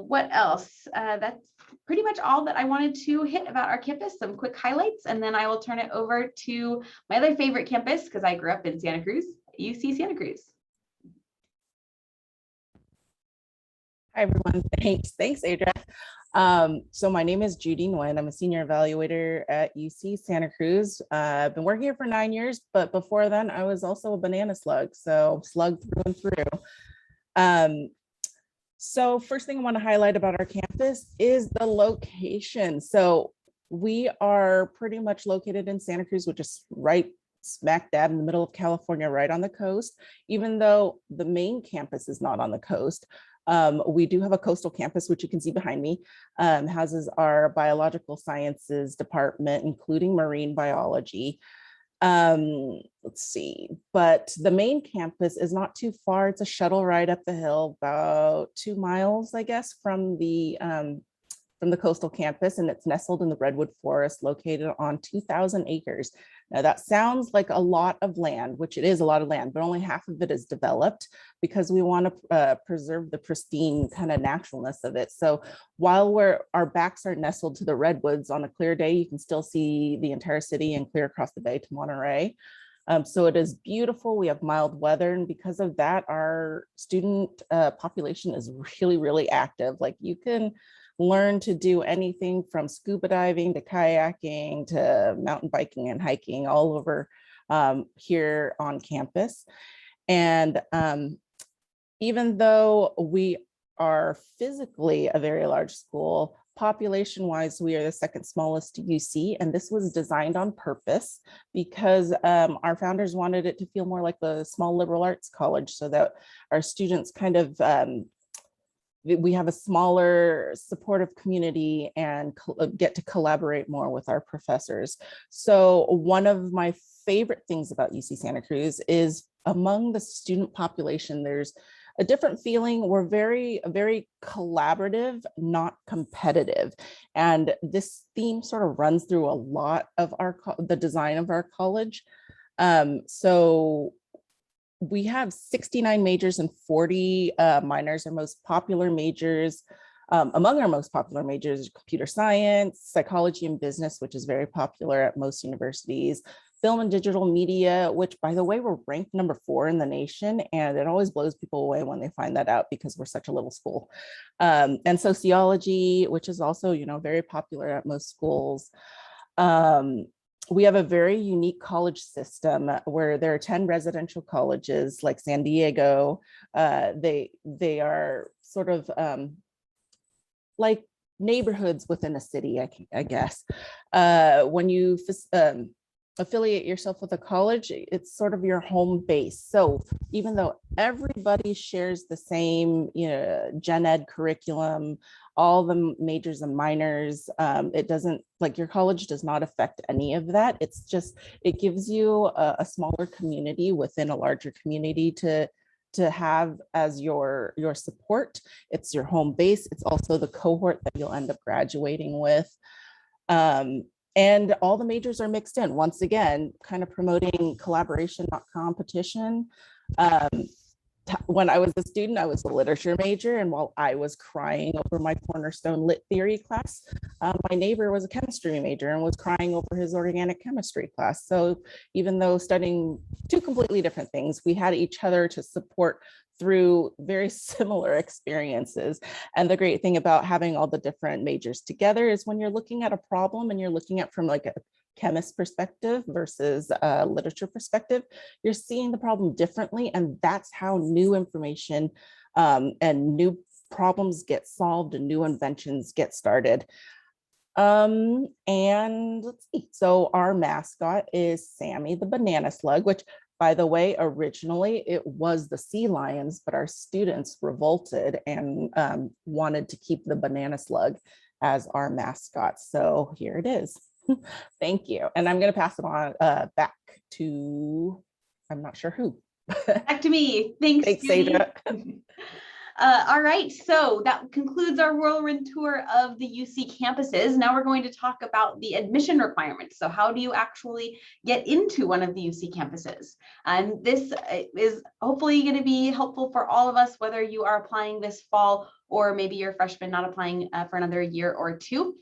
What else? That's pretty much all that I wanted to hit about our campus, some quick highlights, and then I will turn it over to my other favorite campus because I grew up in Santa Cruz, UC Santa Cruz. Hi, everyone. Thanks, Adra. So my name is Judy Nguyen. I'm a senior evaluator at UC Santa Cruz. I've been working here for 9 years, but before then I was also a banana slug, so slug through and through. So first thing I want to highlight about our campus is the location. So we are pretty much located in Santa Cruz, which is right smack dab in the middle of California, right on the coast. Even though the main campus is not on the coast, we do have a coastal campus, which you can see behind me, houses our biological sciences department, including marine biology. Let's see, but the main campus is not too far. It's a shuttle ride up the hill, about 2 miles, I guess, from the coastal campus, and it's nestled in the redwood forest located on 2,000 acres. Now that sounds like a lot of land, which it is a lot of land, but only half of it is developed because we want to preserve the pristine kind of naturalness of it. So while our backs are nestled to the redwoods, on a clear day, you can still see the entire city and clear across the bay to Monterey. So it is beautiful. We have mild weather, and because of that, our student population is really, really active. Like, you can learn to do anything from scuba diving to kayaking to mountain biking and hiking all over here on campus. And even though we are physically a very large school, population wise, we are the second smallest to UC, and this was designed on purpose because our founders wanted it to feel more like the small liberal arts college, so that our students kind of we have a smaller supportive community and get to collaborate more with our professors. So one of my favorite things about UC Santa Cruz is among the student population, there's a different feeling. We're very collaborative, not competitive. And this theme sort of runs through a lot of the design of our college. So we have 69 majors and 40 minors. Our most popular majors, among our most popular majors, computer science, psychology and business, which is very popular at most universities, film and digital media, which, by the way, we're ranked number 4 in the nation. And it always blows people away when they find that out because we're such a little school. And sociology, which is also, very popular at most schools. We have a very unique college system where there are 10 residential colleges like San Diego. They are sort of like neighborhoods within a city, I guess. When you affiliate yourself with a college, it's sort of your home base. So even though everybody shares the same, gen ed curriculum, all the majors and minors, it doesn't, like, your college does not affect any of that. It's just, it gives you a smaller community within a larger community to have as your support. It's your home base. It's also the cohort that you'll end up graduating with. And all the majors are mixed in, once again, kind of promoting collaboration, not competition. When I was a student, I was a literature major, and while I was crying over my cornerstone lit theory class, my neighbor was a chemistry major and was crying over his organic chemistry class. So even though studying 2 completely different things, we had each other to support through very similar experiences. And the great thing about having all the different majors together is when you're looking at a problem and you're looking at from like a chemist perspective versus a literature perspective, you're seeing the problem differently. And that's how new information and new problems get solved and new inventions get started. And let's see. So our mascot is Sammy the banana slug, which, by the way, originally it was the sea lions, but our students revolted and wanted to keep the banana slug as our mascot. So here it is. Thank you. And I'm going to pass it on back to, I'm not sure who. Back to me. Thanks, Adra. All right, so that concludes our whirlwind tour of the UC campuses. Now we're going to talk about the admission requirements. So how do you actually get into one of the UC campuses? And this is hopefully going to be helpful for all of us, whether you are applying this fall or maybe you're a freshman not applying for another year or 2.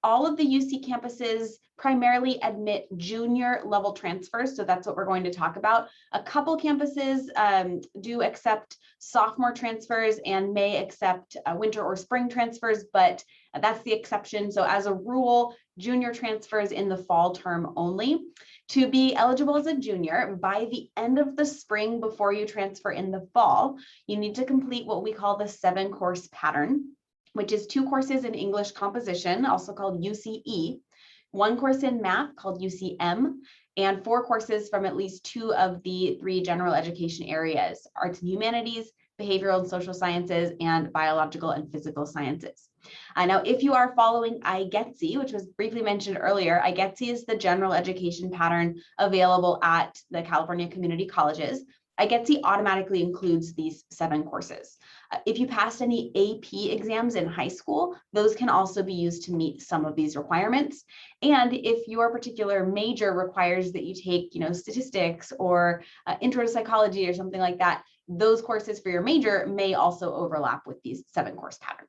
All of the UC campuses primarily admit junior level transfers. So that's what we're going to talk about. A couple campuses do accept sophomore transfers and may accept winter or spring transfers, but that's the exception. So as a rule, junior transfers in the fall term only. To be eligible as a junior, by the end of the spring before you transfer in the fall, you need to complete what we call the 7-course pattern, which is 2 courses in English composition, also called UCE, 1 course in math called UCM, and 4 courses from at least 2 of the 3 general education areas, arts and humanities, behavioral and social sciences, and biological and physical sciences. Now, if you are following IGETC, which was briefly mentioned earlier, IGETC is the general education pattern available at the California community colleges. IGETC automatically includes these 7 courses. If you passed any AP exams in high school, those can also be used to meet some of these requirements. And if your particular major requires that you take, statistics or intro to psychology or something like that, those courses for your major may also overlap with these 7 course pattern.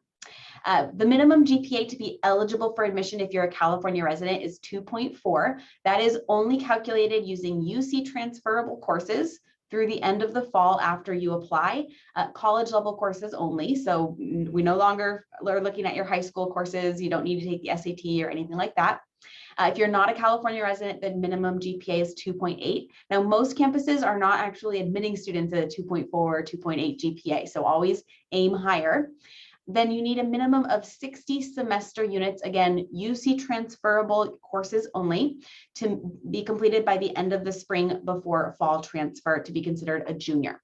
The minimum GPA to be eligible for admission if you're a California resident is 2.4. That is only calculated using UC transferable courses through the end of the fall after you apply, college level courses only. So we no longer are looking at your high school courses. You don't need to take the SAT or anything like that. If you're not a California resident, the minimum GPA is 2.8. Now, most campuses are not actually admitting students at a 2.4 or 2.8 GPA, so always aim higher. Then you need a minimum of 60 semester units, again, UC transferable courses only, to be completed by the end of the spring before fall transfer to be considered a junior.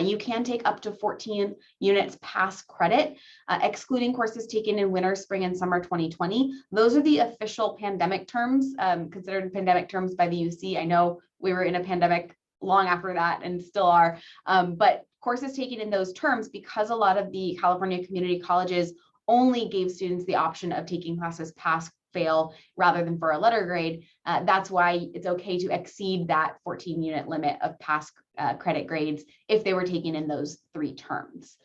You can take up to 14 units pass credit, excluding courses taken in winter, spring, and summer 2020. Those are the official pandemic terms, considered pandemic terms by the UC. I know we were in a pandemic long after that and still are, but courses taken in those terms, because a lot of the California community colleges only gave students the option of taking classes pass fail rather than for a letter grade. That's why it's okay to exceed that 14 unit limit of pass credit grades if they were taken in those 3 terms,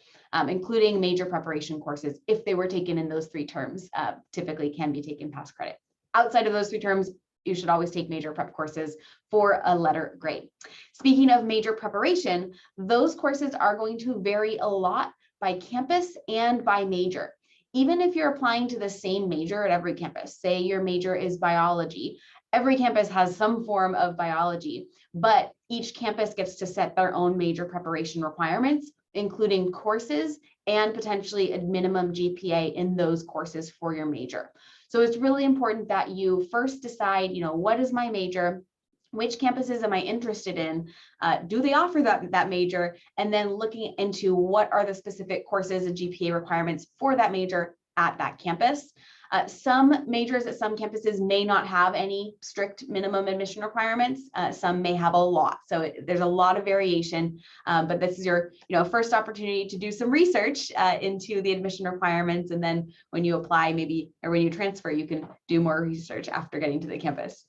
including major preparation courses. If they were taken in those 3 terms, typically can be taken pass credit. Outside of those 3 terms, you should always take major prep courses for a letter grade. Speaking of major preparation, those courses are going to vary a lot by campus and by major. Even if you're applying to the same major at every campus, say your major is biology, every campus has some form of biology, but each campus gets to set their own major preparation requirements, including courses and potentially a minimum GPA in those courses for your major. So it's really important that you first decide, what is my major? Which campuses am I interested in? Do they offer that major? And then looking into what are the specific courses and GPA requirements for that major at that campus. Some majors at some campuses may not have any strict minimum admission requirements. Some may have a lot. So there's a lot of variation, but this is your first opportunity to do some research into the admission requirements. And then when you apply, maybe, or when you transfer, you can do more research after getting to the campus.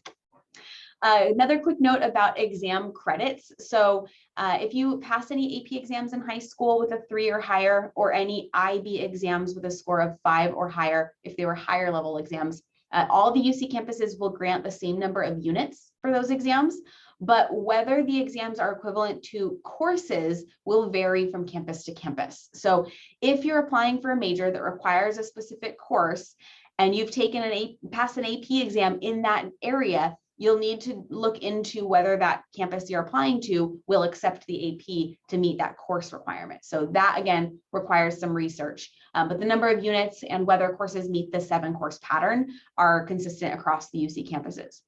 Another quick note about exam credits. So if you pass any AP exams in high school with a 3 or higher, or any IB exams with a score of 5 or higher, if they were higher level exams, all the UC campuses will grant the same number of units for those exams, but whether the exams are equivalent to courses will vary from campus to campus. So if you're applying for a major that requires a specific course and you've taken passed an AP exam in that area, you'll need to look into whether that campus you're applying to will accept the AP to meet that course requirement. So that, again, requires some research. But the number of units and whether courses meet the 7 course pattern are consistent across the UC campuses.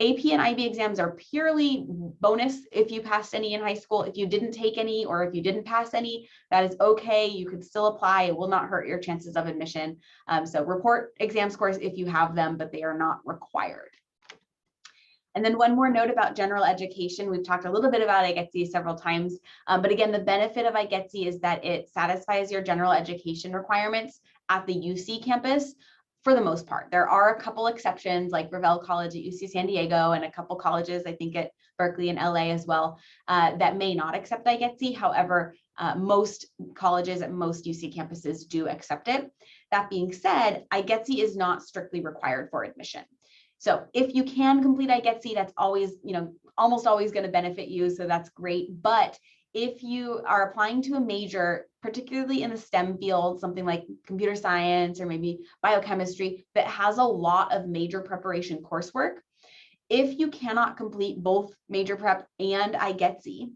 AP and IB exams are purely bonus if you passed any in high school. If you didn't take any, or if you didn't pass any, that is okay. You could still apply. It will not hurt your chances of admission. So report exam scores if you have them, but they are not required. And then one more note about general education. We've talked a little bit about IGETC several times, but again, the benefit of IGETC is that it satisfies your general education requirements at the UC campus for the most part. There are a couple exceptions, like Revelle College at UC San Diego and a couple colleges, I think at Berkeley and LA as well, that may not accept IGETC. However, most colleges at most UC campuses do accept it. That being said, IGETC is not strictly required for admission. So if you can complete IGETC, that's always, almost always going to benefit you. So that's great. But if you are applying to a major, particularly in the STEM field, something like computer science or maybe biochemistry, that has a lot of major preparation coursework, if you cannot complete both major prep and IGETC,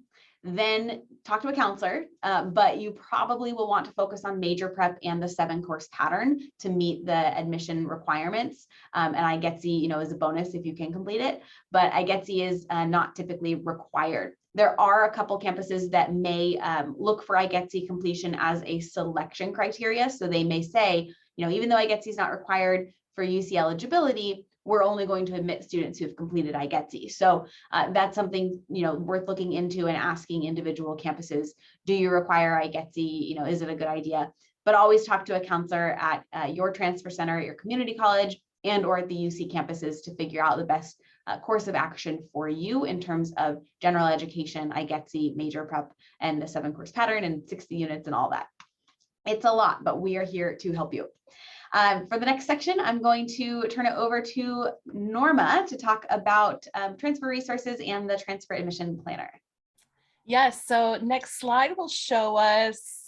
then talk to a counselor, but you probably will want to focus on major prep and the 7-course pattern to meet the admission requirements. And IGETC, is a bonus if you can complete it, but IGETC is not typically required. There are a couple campuses that may look for IGETC completion as a selection criteria. So they may say, even though IGETC is not required for UC eligibility, we're only going to admit students who have completed IGETC. So that's something, worth looking into and asking individual campuses, do you require IGETC? Is it a good idea? But always talk to a counselor at your transfer center at your community college and or at the UC campuses to figure out the best course of action for you in terms of general education, IGETC, major prep, and the 7-course pattern and 60 units and all that. It's a lot, but we are here to help you. For the next section, I'm going to turn it over to Norma to talk about transfer resources and the transfer admission planner. Yes, so next slide will show us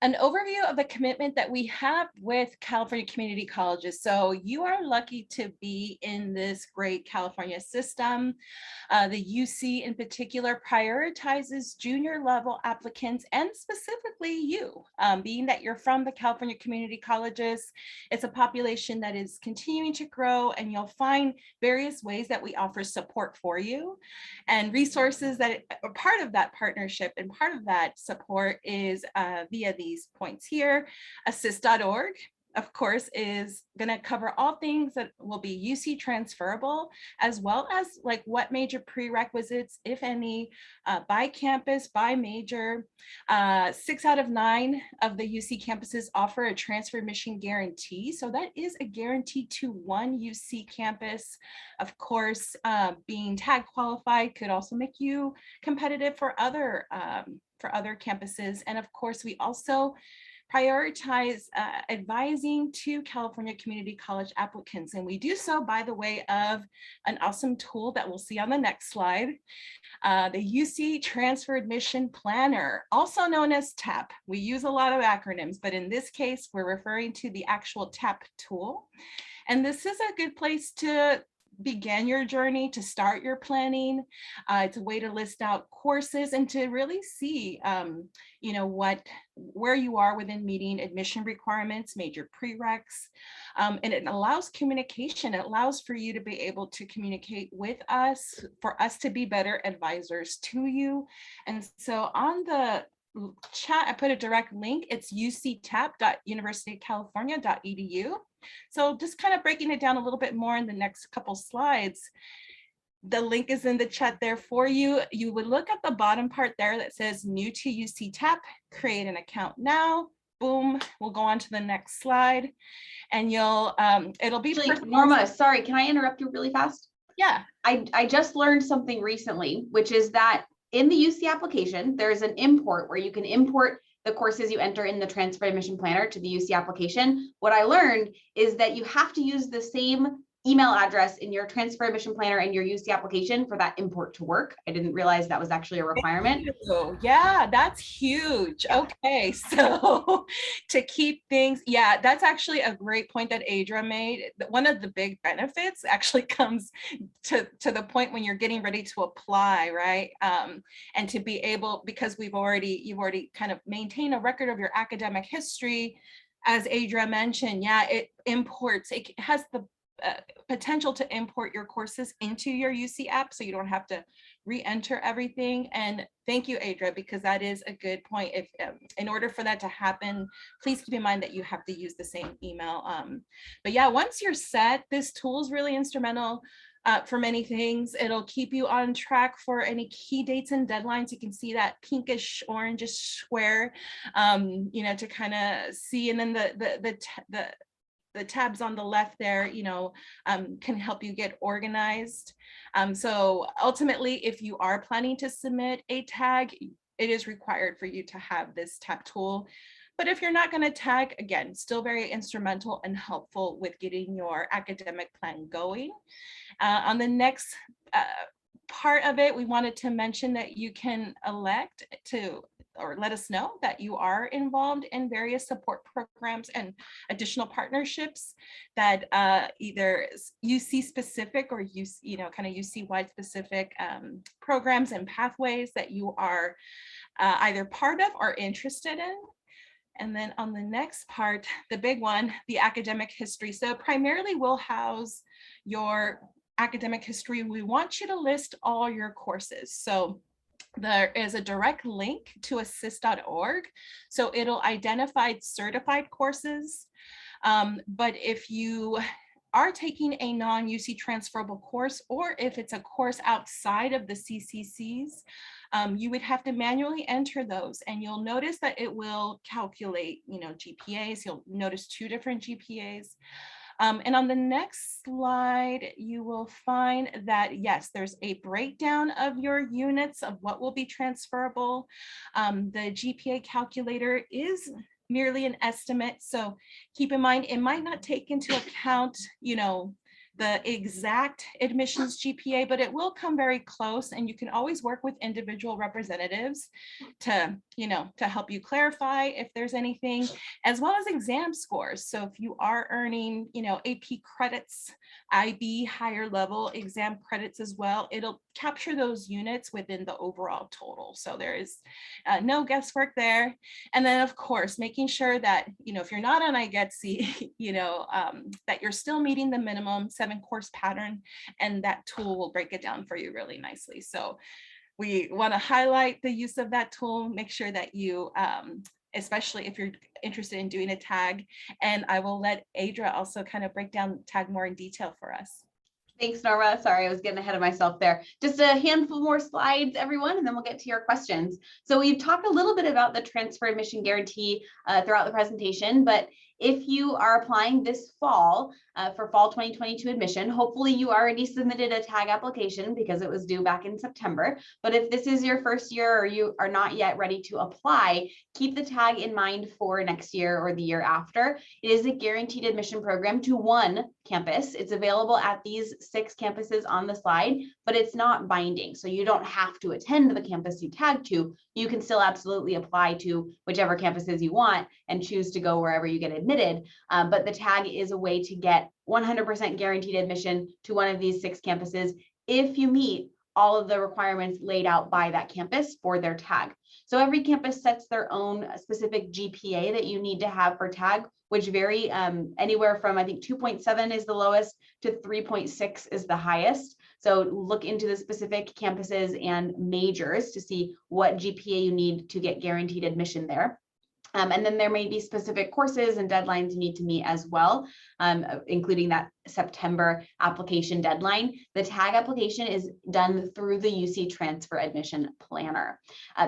an overview of the commitment that we have with California community colleges. So you are lucky to be in this great California system. The UC in particular prioritizes junior level applicants and specifically you, being that you're from the California community colleges. It's a population that is continuing to grow, and you'll find various ways that we offer support for you and resources that are part of that partnership, and part of that support is via these points here. Assist.org, of course, is going to cover all things that will be UC transferable, as well as like what major prerequisites, if any, by campus, by major. 6 out of 9 of the UC campuses offer a transfer admission guarantee. So that is a guarantee to one UC campus. Of course, being tag qualified could also make you competitive for other campuses. And of course, we also prioritize advising to California community college applicants. And we do so by the way of an awesome tool that we'll see on the next slide, the UC Transfer Admission Planner, also known as TAP. We use a lot of acronyms, but in this case, we're referring to the actual TAP tool. And this is a good place to begin your journey, to start your planning. It's a way to list out courses and to really see, where you are within meeting admission requirements, major prereqs, and it allows communication. It allows for you to be able to communicate with us, for us to be better advisors to you. And so on the chat, I put a direct link. It's uctap.universityofcalifornia.edu. So just kind of breaking it down a little bit more in the next couple slides. The link is in the chat there for you. You would look at the bottom part there that says new to UC TAP, create an account now. Boom, we'll go on to the next slide and it'll be Norma, sorry, can I interrupt you really fast? Yeah. I just learned something recently, which is that in the UC application, there's an import where you can import the courses you enter in the transfer admission planner to the UC application. What I learned is that you have to use the same email address in your transfer admission planner and your UC application for that import to work. I didn't realize that was actually a requirement. Yeah, that's huge. Okay, so to keep things, yeah, that's actually a great point that Adra made. One of the big benefits actually comes to the point when you're getting ready to apply, right? And to be able, because you've already kind of maintained a record of your academic history, as Adra mentioned, yeah, it has the potential to import your courses into your UC app, so you don't have to re-enter everything. And thank you, Adra, because that is a good point. If in order for that to happen, please keep in mind that you have to use the same email. But yeah, once you're set, this tool is really instrumental for many things. It'll keep you on track for any key dates and deadlines. You can see that pinkish orangish square, to kind of see, and then the tabs on the left there, can help you get organized. So ultimately, if you are planning to submit a tag, it is required for you to have this TAP tool. But if you're not going to tag, again, still very instrumental and helpful with getting your academic plan going. On the next part of it, we wanted to mention that you can elect to or let us know that you are involved in various support programs and additional partnerships that either UC specific or UC, kind of UC wide specific programs and pathways that you are either part of or interested in. And then on the next part, the big one, the academic history. So primarily we'll house your academic history. We want you to list all your courses. So there is a direct link to assist.org. So it'll identify certified courses. But if you are taking a non-UC transferable course, or if it's a course outside of the CCCs, you would have to manually enter those, and you'll notice that it will calculate, GPAs. You'll notice 2 different GPAs. And on the next slide, you will find that, yes, there's a breakdown of your units of what will be transferable. The GPA calculator is merely an estimate. So keep in mind, it might not take into account, the exact admissions GPA, but it will come very close, and you can always work with individual representatives to help you clarify if there's anything, as well as exam scores. So if you are earning, AP credits, IB higher level exam credits as well, it'll capture those units within the overall total. So there is no guesswork there. And then of course, making sure that, if you're not on IGETC, that you're still meeting the minimum 7-course pattern, and that tool will break it down for you really nicely. So we want to highlight the use of that tool, make sure that you, especially if you're interested in doing a tag, and I will let Adra also kind of break down tag more in detail for us. Thanks, Norma. Sorry, I was getting ahead of myself there. Just a handful more slides, everyone, and then we'll get to your questions. So we've talked a little bit about the transfer admission guarantee throughout the presentation, but if you are applying this fall for fall 2022 admission, hopefully you already submitted a tag application because it was due back in September. But if this is your first year or you are not yet ready to apply, keep the tag in mind for next year or the year after. It is a guaranteed admission program to one campus. It's available at these 6 campuses on the slide, but it's not binding. So you don't have to attend the campus you tag to. You can still absolutely apply to whichever campuses you want and choose to go wherever you get admitted. But the tag is a way to get 100% guaranteed admission to one of these 6 campuses if you meet all of the requirements laid out by that campus for their tag. So every campus sets their own specific GPA that you need to have for tag, which vary anywhere from, I think 2.7 is the lowest to 3.6 is the highest. So look into the specific campuses and majors to see what GPA you need to get guaranteed admission there. And then there may be specific courses and deadlines you need to meet as well, including that September application deadline. The tag application is done through the UC Transfer Admission Planner.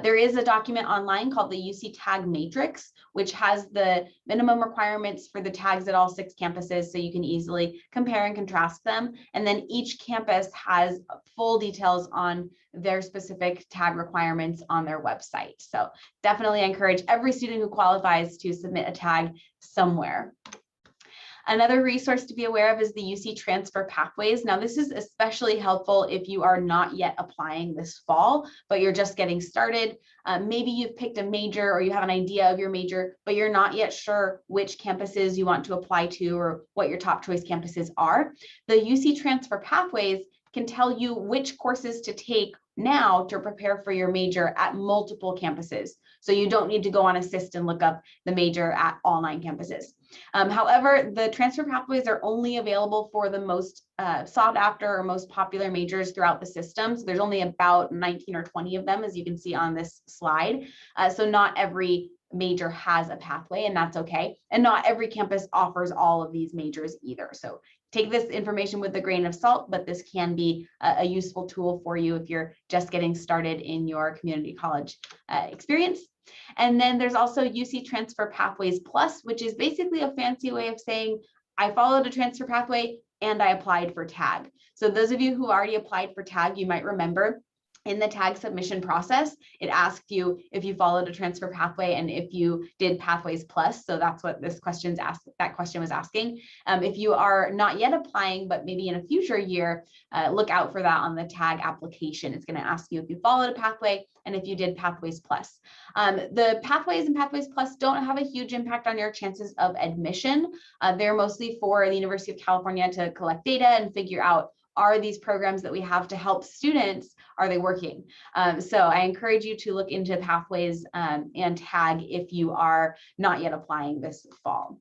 There is a document online called the UC Tag Matrix, which has the minimum requirements for the tags at all 6 campuses, so you can easily compare and contrast them. And then each campus has full details on their specific tag requirements on their website. So definitely encourage every student who qualifies to submit a tag somewhere. Another resource to be aware of is the UC Transfer Pathways. Now, this is especially helpful if you are not yet applying this fall, but you're just getting started. Maybe you've picked a major or you have an idea of your major, but you're not yet sure which campuses you want to apply to or what your top choice campuses are. The UC Transfer Pathways can tell you which courses to take now to prepare for your major at multiple campuses. So you don't need to go on Assist and look up the major at all 9 campuses. However, the transfer pathways are only available for the most sought after or most popular majors throughout the system. So there's only about 19 or 20 of them, as you can see on this slide. So not every major has a pathway, and that's okay. And not every campus offers all of these majors either. So take this information with a grain of salt, but this can be a useful tool for you if you're just getting started in your community college experience. And then there's also UC Transfer Pathways Plus, which is basically a fancy way of saying, I followed a transfer pathway and I applied for tag. So those of you who already applied for tag, you might remember in the tag submission process, it asked you if you followed a transfer pathway and if you did Pathways Plus. So that's what this question's asked. That question was asking. If you are not yet applying, but maybe in a future year, look out for that on the tag application. It's going to ask you if you followed a pathway and if you did Pathways Plus. The Pathways and Pathways Plus don't have a huge impact on your chances of admission. They're mostly for the University of California to collect data and figure out, are these programs that we have to help students, are they working? So I encourage you to look into Pathways and tag if you are not yet applying this fall.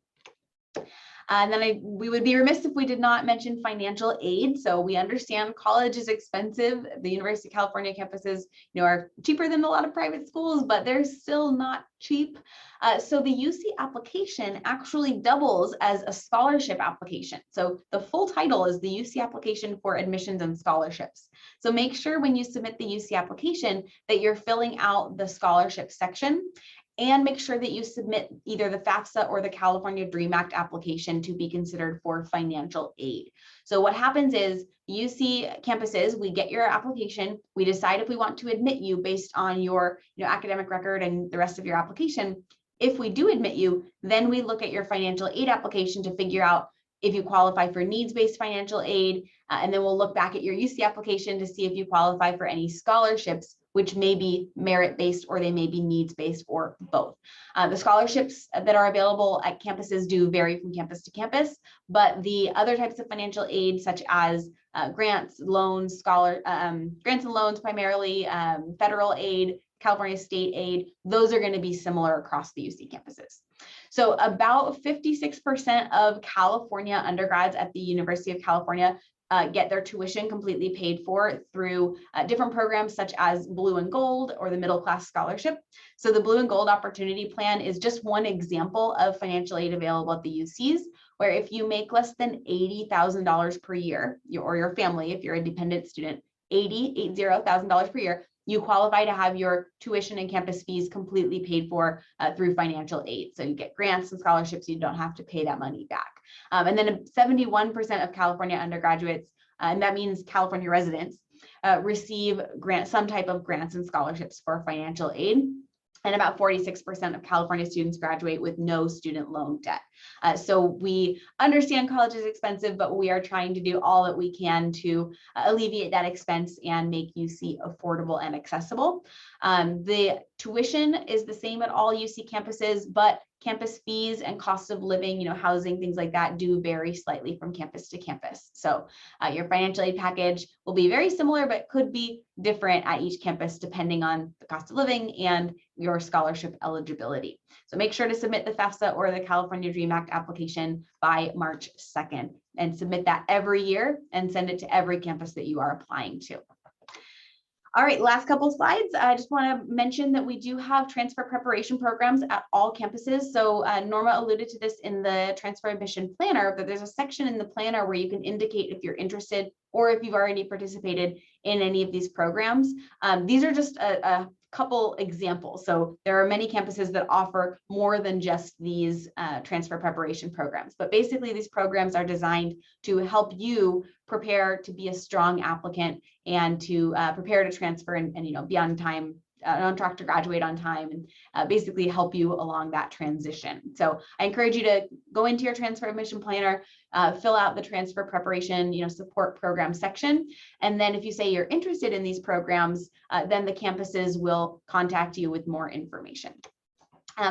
And then we would be remiss if we did not mention financial aid. So we understand college is expensive. The University of California campuses, are cheaper than a lot of private schools, but they're still not cheap. So the UC application actually doubles as a scholarship application. So the full title is the UC application for admissions and scholarships. So make sure when you submit the UC application that you're filling out the scholarship section, and make sure that you submit either the FAFSA or the California DREAM Act application to be considered for financial aid. So what happens is UC campuses, we get your application, we decide if we want to admit you based on your academic record and the rest of your application. If we do admit you, then we look at your financial aid application to figure out if you qualify for needs-based financial aid, and then we'll look back at your UC application to see if you qualify for any scholarships, which may be merit-based or they may be needs-based or both. The scholarships that are available at campuses do vary from campus to campus, but the other types of financial aid, such as grants, loans, grants and loans primarily, federal aid, California state aid, those are going to be similar across the UC campuses. So about 56% of California undergrads at the University of California get their tuition completely paid for through different programs such as Blue and Gold or the Middle Class Scholarship. So the Blue and Gold Opportunity Plan is just one example of financial aid available at the UCs, where if you make less than $80,000 per year, or your family, if you're a dependent student, $80,000 per year, you qualify to have your tuition and campus fees completely paid for through financial aid. So you get grants and scholarships, you don't have to pay that money back. And then 71% of California undergraduates, and that means California residents, receive some type of grants and scholarships for financial aid. And about 46% of California students graduate with no student loan debt. So we understand college is expensive, but we are trying to do all that we can to alleviate that expense and make UC affordable and accessible. The tuition is the same at all UC campuses, but campus fees and cost of living, housing, things like that do vary slightly from campus to campus. So your financial aid package will be very similar, but could be different at each campus depending on the cost of living and your scholarship eligibility. So make sure to submit the FAFSA or the California DREAM Act application by March 2nd and submit that every year and send it to every campus that you are applying to. All right, last couple slides. I just want to mention that we do have transfer preparation programs at all campuses. So Norma alluded to this in the transfer admission planner, but there's a section in the planner where you can indicate if you're interested or if you've already participated in any of these programs. These are just a couple examples. So there are many campuses that offer more than just these transfer preparation programs, but basically these programs are designed to help you prepare to be a strong applicant and to prepare to transfer and be on time, on track to graduate on time, and basically help you along that transition. So I encourage you to go into your transfer admission planner, fill out the transfer preparation, support program section. And then if you say you're interested in these programs, then the campuses will contact you with more information.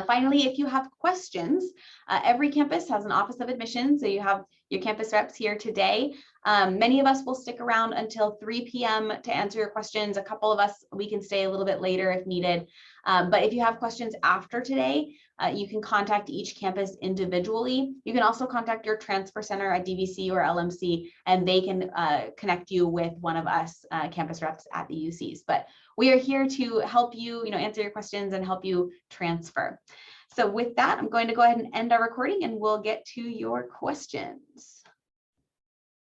Finally, if you have questions, every campus has an Office of Admissions. So you have your campus reps here today. Many of us will stick around until 3 p.m. to answer your questions. A couple of us, we can stay a little bit later if needed. But if you have questions after today, you can contact each campus individually. You can also contact your transfer center at DVC or LMC, and they can connect you with one of us campus reps at the UCs. But we are here to help you, answer your questions and help you transfer. So with that, I'm going to go ahead and end our recording and we'll get to your questions.